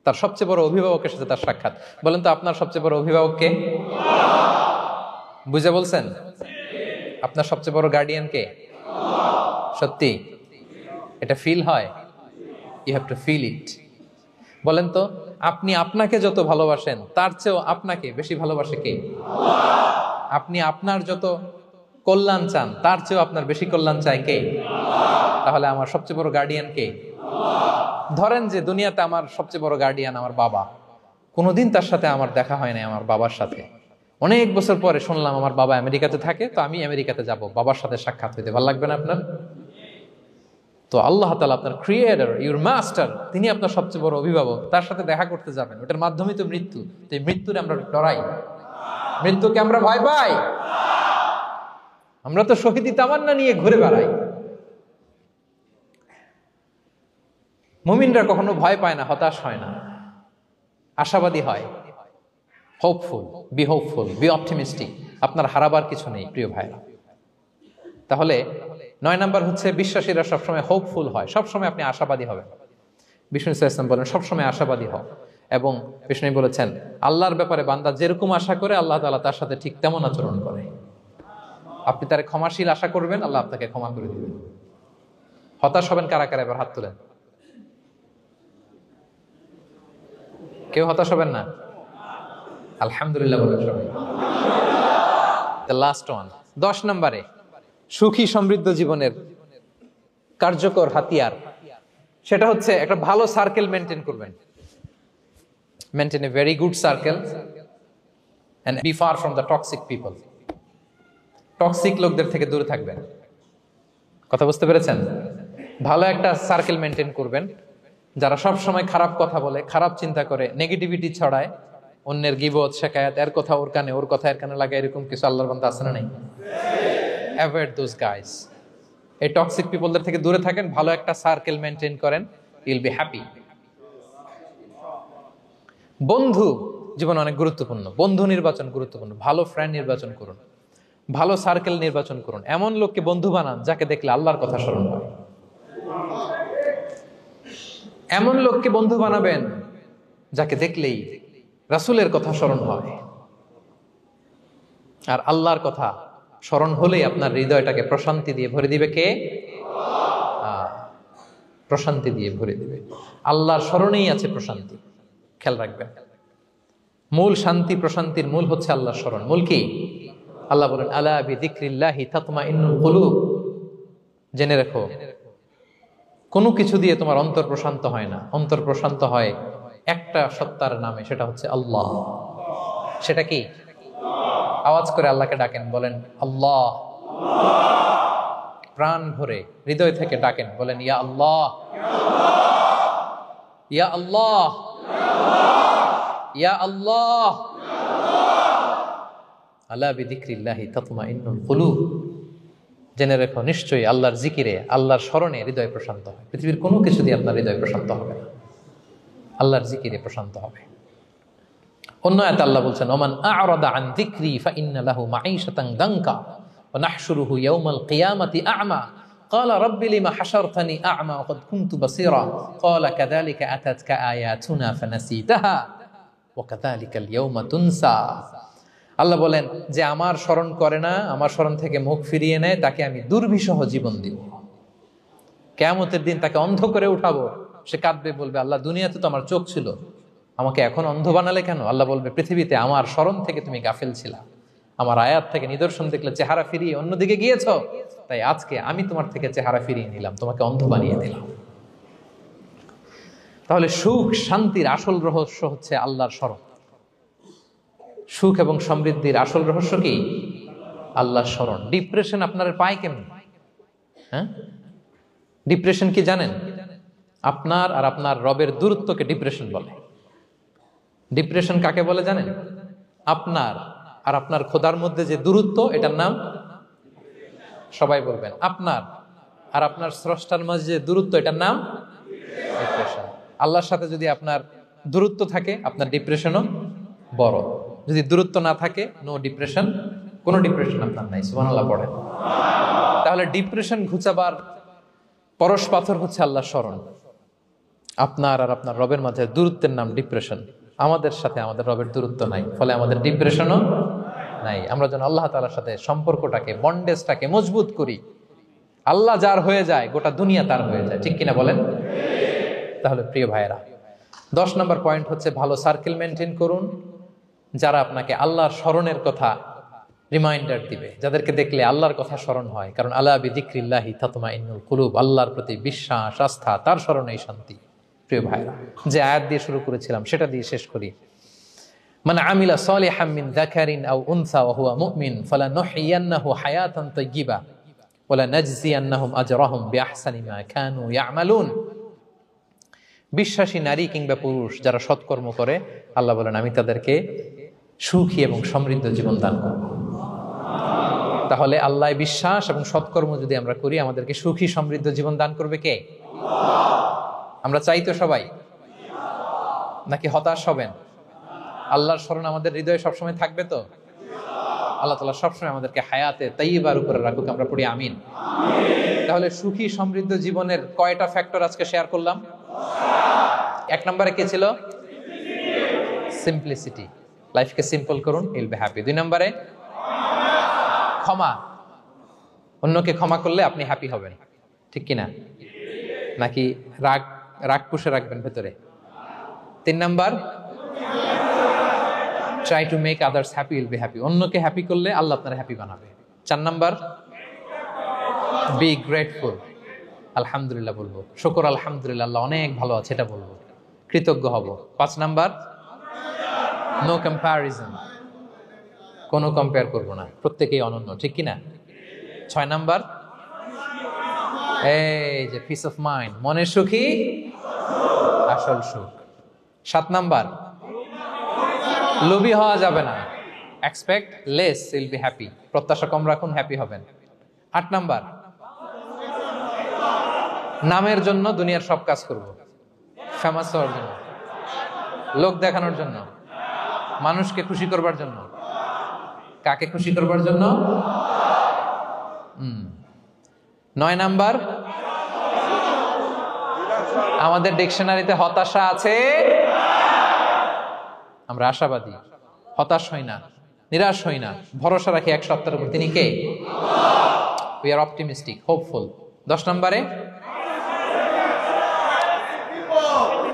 তার সবচেয়ে বড় অভিভাবকের সাথে তার সাক্ষাৎ। বলেন তো আপনার সবচেয়ে বড় অভিভাবক কে? বুঝে বলছেন? আপনার সবচেয়ে বড় গার্ডিয়ান কে? সত্যি এটা ফিল হয়? You have to feel it. বলেন তো, আপনি আপনাকে যত ভালোবাসেন তার চেয়েও আপনাকে বেশি ভালোবাসে কে? আপনি আপনার যত কল্যাণ চান তার চেয়েও আপনার বেশি কল্যাণ চায় কে? তাহলে আমার সবচেয়ে বড় গার্ডিয়ান কে? ধরেন যে দুনিয়াতে আমার সবচেয়ে বড় গার্ডিয়ান আমার বাবা, কোনোদিন তার সাথে আমার দেখা হয় না। আমার বাবার সাথে অনেক বছর পরে শুনলাম আমার বাবা আমেরিকাতে থাকে, তো আমি আমেরিকাতে যাব বাবার সাথে সাক্ষাৎ হইতে। ভালো লাগবে না আপনার? তো আল্লাহ তাআলা আপনার ক্রিয়েটর, ইউর মাস্টার, তিনি আপনার সবচেয়ে বড় অভিভাবক, তার সাথে দেখা করতে যাবেন। ওটার মাধ্যমে তো মৃত্যু। তো এই মৃত্যুরে আমরা ডরাই, মৃত্যুকে আমরা ভয় পাই। আমরা তো শহীদি তামান্না নিয়ে ঘুরে বেড়াই। মুমিনরা কখনো ভয় পায় না, হতাশ হয় না, আশাবাদী হয়। Hopeful, B hopeful, B optimistic. আপনার হারাবার কিছু নেই প্রিয় ভাইরা। তাহলে 9 নাম্বার হচ্ছে বিশ্বাসীরা সবসময় হোপফুল হয়, সবসময় আপনি আশাবাদী হবেন। বিষ্ণু ইসলাম বলেন সবসময় আশাবাদী হও। এবং বিষ্ণু বলেছেন আল্লাহর ব্যাপারে বান্দা যেরকম আশা করে আল্লাহ তাআলা তার সাথে ঠিক তেমন আচরণ করে। আপনি তার ক্ষমাশীল আশা করবেন, আল্লাহ আপনাকে ক্ষমা করে দিবেন। হতাশ হবেন কারা কারা? এবার হাত তুলেন। কেউ হতাশ হবেন না? আলহামদুলিল্লাহ বলেন সবাই। দ্য লাস্ট ওয়ান, 10 নম্বরে সুখী সমৃদ্ধ জীবনের কার্যকর হাতিয়ার, সেটা হচ্ছে একটা ভালো সার্কেল মেনটেন করবেন। Maintain a very good circle and be far from the toxic people. Toxic লোকদের থেকে দূরে থাকবেন। কথা বুঝতে পেরেছেন? ভালো একটা সার্কেল মেনটেন করবেন, যারা সব সময় খারাপ কথা বলে, খারাপ চিন্তা করে, নেগেটিভিটি ছড়ায়, অন্যের গীবত শিকায়াত, এর কথা ওর কানে, ওর কথা এর কানে লাগে, এরকম কিছু আল্লাহর বান্দা আছে না নাই? Avoid those guys. এই টক্সিক পিপলদের থেকে দূরে থাকেন, ভালো একটা সার্কেল মেনটেন করেন, ইউল বি হ্যাপি। বন্ধু জীবন অনেক গুরুত্বপূর্ণ, বন্ধু নির্বাচন গুরুত্বপূর্ণ। ভালো ফ্রেন্ড নির্বাচন করুন, ভালো সার্কেল নির্বাচন করুন, এমন লোককে বন্ধু বানান যাকে দেখলে আল্লাহর কথা স্মরণ হয়। এমন লোককে বন্ধু বানাবেন যাকে দেখলেই রাসূলের কথা স্মরণ হয়। আর আল্লাহর কথা স্মরণ হলেই আপনার হৃদয়টাকে প্রশান্তি দিয়ে ভরে দিবে কে? প্রশান্তি দিয়ে ভরে দিবে। আল্লাহর স্মরণেই আছে প্রশান্তি, খেয়াল রাখবেন। মূল শান্তি প্রশান্তির মূল হচ্ছে আল্লাহর স্মরণ। মূল কি? আল্লাহ বলেন আলা বিযিকরিল্লাহি তাতমাইন্নুল কুলুব। জেনে রেখো, কোনো কিছু দিয়ে তোমার অন্তর প্রশান্ত হয় না, অন্তর প্রশান্ত হয় একটা সত্তার নামে, সেটা হচ্ছে আল্লাহ। সেটা কি? আওয়াজ করে আল্লাহকে ডাকেন, বলেন আল্লাহ। প্রাণ ভরে হৃদয় থেকে ডাকেন, বলেন ইয়া আল্লাহ, ইয়া আল্লাহ, ইয়া আল্লাহ। আলা বিযিকরিল্লাহি তাতমাইন্নুল কুলুব। জেনে রেখো, নিশ্চয়ই আল্লাহর জিকিরে, আল্লাহর স্মরণে হৃদয় প্রশান্ত হয়। পৃথিবীর কোনো কিছু দিয়ে আপনার হৃদয় প্রশান্ত হবে না, আল্লাহর জিকিরে প্রশান্ত হবে। অন্য আয়াতে আল্লাহ বলছেন ওমান আ'রাদা আন যিকরি ফাইন্না লাহু মাঈশাতান দানকা ওয়া নাহশুরুহু ইয়াওমাল কিয়ামাতি আ'মা ক্বালা রাব্বি লিমা হাশারতানি আ'মা ওয়া ক্বাদ কুনতু বাসীরা ক্বালা কাযালিকা আতাতকা আয়াতুনা ফানাসিতাহা ওয়া কাযালিকাল ইয়াওমা তুনসা। আল্লাহ বলেন, যে আমার স্মরণ করে না, আমার স্মরণ থেকে মুখ ফিরিয়ে নেয়, তাকে আমি দুর্বিষহ জীবন দিব। কিয়ামতের দিন তাকে অন্ধ করে উঠাবো, সে কাঁদবে, বলবে আল্লাহ দুনিয়াতে তো আমার চোখ ছিল, আমাকে এখন অন্ধ বানালে কেন? আল্লাহ বলবে পৃথিবীতে আমার স্মরণ থেকে তুমি গাফেল ছিলা, আমার আয়াত থেকে নিদর্শন দেখলে চেহারা ফিরিয়ে অন্যদিকে গিয়েছ, তাই আজকে আমি তোমার থেকে চেহারা ফিরিয়ে নিলাম, তোমাকে অন্ধ বানিয়ে দিলাম। তাহলে সুখ শান্তির আসল রহস্য হচ্ছে আল্লাহর স্মরণ। সুখ এবং সমৃদ্ধির আসল রহস্য কি? আল্লাহর স্মরণ। ডিপ্রেশন আপনার পায় কেমন? হ্যাঁ, ডিপ্রেশন কি জানেন? আপনার আর আপনার রবের দূরত্বকে ডিপ্রেশন বলে। ডিপ্রেশন কাকে বলে জানেন? আপনার আর আপনার খোদার মধ্যে যে দূরত্ব, এটার নাম, সবাই বলবেন, আপনার আর আপনার স্রষ্টার মাঝে যে দূরত্ব, এটার নাম ডিপ্রেশন। আল্লাহর সাথে যদি আপনার দূরত্ব থাকে, আপনার ডিপ্রেশনও বড়। যদি দূরত্ব না থাকে, নো ডিপ্রেশন, কোনো ডিপ্রেশন আপনার নাই। সুবহানাল্লাহ পড়েন। তাহলে ডিপ্রেশন ঘুচাবার পরশ পাথর হচ্ছে আল্লাহর স্মরণ। আপনার আর আপনার রবের মাঝে দূরত্বের নাম ডিপ্রেশন। আমাদের সাথে আমাদের রবের দূরত্ব নাই, ফলে আমাদের ডিপ্রেশনও নাই। আমরা যেন আল্লাহ তাআলার সাথে সম্পর্কটাকে, বন্ডেজটাকে মজবুত করি। আল্লাহ যার হয়ে যায়, গোটা দুনিয়া তার হয়ে যায়। ঠিক কিনা বলেন? তাহলে প্রিয় ভাইয়েরা, 10 নম্বর পয়েন্ট হচ্ছে ভালো সার্কেল মেনটেন করুন, যারা আপনাকে আল্লাহর স্মরণের কথা রিমাইন্ডার দিবে, যাদেরকে দেখলে আল্লাহর কথা স্মরণ হয়। কারণ আলা বিযিকরিল্লাহি তাতমাইন্নুল কুলুব, আল্লাহর প্রতি বিশ্বাস, আস্থা, তার স্মরণেই শান্তি। প্রিয় ভাইরা, যে আয়াত দিয়ে শুরু করেছিলাম সেটা দিয়ে শেষ করি। মান আমিলা সালিহাম মিন যাকারিন আও উনসা ওয়া হুয়া মুমিন ফালানুহইয়ান্নাহু হায়াতান তাইয়্যিবা ওয়া লানাজজিয়ান্নাহুম আজরাহুম বিআহসানি মা কানু ইয়ামালুন। বিশ্বাসী নারী কিংবা পুরুষ যারা সৎকর্ম করে, আল্লাহ বলেন আমি তাদেরকে সুখী এবং সমৃদ্ধ জীবন দান করব। তাহলে আল্লাহ বিশ্বাস এবং সৎকর্ম যদি আমরা করি, আমাদেরকে সুখী সমৃদ্ধ জীবন দান করবে কে? আমরা চাই তো সবাই, নাকি হতাশ হবেন? আল্লাহর স্মরণ আমাদের হৃদয়ে সবসময় থাকবে তো? আল্লাহ তাআলা সবসময় আমাদেরকে হায়াতে তাইয়্যিবার উপরে রাখুক, আমরা পড়ি আমিন। তাহলে সুখী সমৃদ্ধ জীবনের কয়টা ফ্যাক্টর আজকে শেয়ার করলাম? 1 নম্বরে কি ছিল? সিম্পলিসিটি। লাইফকে সিম্পল করুন, ইউল বি হ্যাপি। 2 নম্বরে ক্ষমা। অন্যকে ক্ষমা করলে আপনি হ্যাপি হবেন, ঠিক কিনা? নাকি রাগ রাগ পুষে রাখবেন ভেতরে? 3 number, try to make others happy, will be happy. অন্যকে হ্যাপি করলে আল্লাহ আপনার হ্যাপি বানাবে। 4 নাম্বার, বি গ্রেটফুল। আলহামদুলিল্লাহ বলবো, শুকর আলহামদুলিল্লাহ, আল্লাহ অনেক ভালো আছে এটা বলবো, কৃতজ্ঞ হব। 5 নাম্বার, নো কম্প্যারিজন, কোনো কম্পেয়ার করবো না, প্রত্যেকেই অনন্য, ঠিক কিনা? 6 নাম্বার, এই যে পিস অফ মাইন্ড, মনের সুখী আসল সুখ। 7 নাম্বার, লোভী হওয়া যাবে না। Expect less, will be happy. প্রত্যাশা কম রাখুন, হ্যাপি হবেন। 8 নাম্বার, নামের জন্য দুনিয়ার সব কাজ করব, ফেমাস হওয়ার জন্য, লোক দেখানোর জন্য, মানুষকে খুশি করবার জন্য। কাকে খুশি করবার জন্য? 9 নাম্বার, আমাদের ডিকশনারিতে হতাশা আছে, আমরা আশাবাদী, হতাশ হই না, নিরাশ হই না, ভরসা রাখি এক সত্তার উপর, তিনি কে? We are optimistic, hopeful. 10 নম্বরে,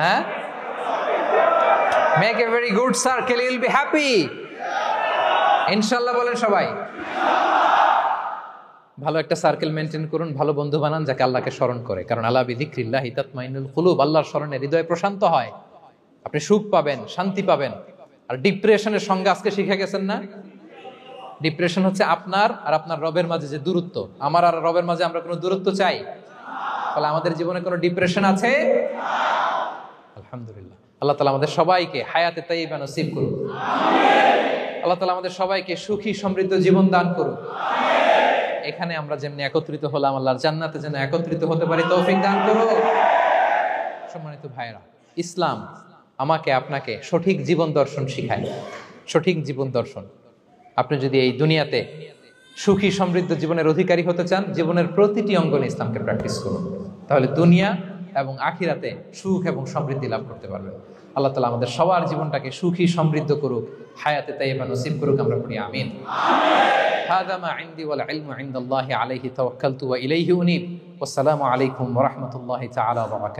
হ্যাঁ, make a very good circle, you will be happy. ইনশাআল্লাহ বলেন সবাই। ভালো একটা সার্কেল মেনটেন করুন, ভালো বন্ধু বানান যাকে আল্লাহকে স্মরণ করে, কারণ আলা বিযিকরিল্লাহি তাতমাইন্নুল কুলুব, আল্লাহর স্মরণে হৃদয় প্রশান্ত হয়, আপনি সুখ পাবেন, শান্তি পাবেন। আর ডিপ্রেশনের সঙ্গে আজকে শিখে গেছেন না? ডিপ্রেশন হচ্ছে আপনার আর আপনার রবের মাঝে যে দূরত্ব। আমার আর রবের মাঝে আমরা কোনো দূরত্ব চাই? তাহলে আমাদের জীবনে কোনো ডিপ্রেশন আছে? আলহামদুলিল্লাহ। আল্লাহ তাআলা আমাদের সবাইকে হায়াতে তাইয়্যিবা নসিব করুন। আল্লাহ তাআলা আমাদের সবাইকে সুখী সমৃদ্ধ জীবন দান করুন। এখানে আমরা যেমনি একত্রিত হলাম, আল্লাহর জান্নাতে যেন একত্রিত হতে পারি তৌফিক দান করুন। সম্মানিত ভাইরা, ইসলাম আমাকে আপনাকে সঠিক জীবন দর্শন শিখায়। সঠিক জীবন দর্শন। আপনি যদি এই দুনিয়াতে সুখী সমৃদ্ধ জীবনের অধিকারী হতে চান, জীবনের প্রতিটি অঙ্গনে ইসলামকে প্র্যাকটিস করুন, তাহলে দুনিয়া এবং আখিরাতে সুখ এবং সমৃদ্ধি লাভ করতে পারবেন। আল্লাহ তাআলা আমাদের সবার জীবনটাকে সুখী সমৃদ্ধ করুক, হায়াতে তাইয়্যিবা নসিব করুক, আমরা পড়ি আমিন। হাযা মা ইনদি ওয়াল ইলমু ইনদাল্লাহি আলাইহি তাওয়াক্কালতু ওয়া ইলাইহি উনীব। ওয়াসসালামু আলাইকুম ওয়া রাহমাতুল্লাহি তাআলা ওয়া বারাকাতুহু।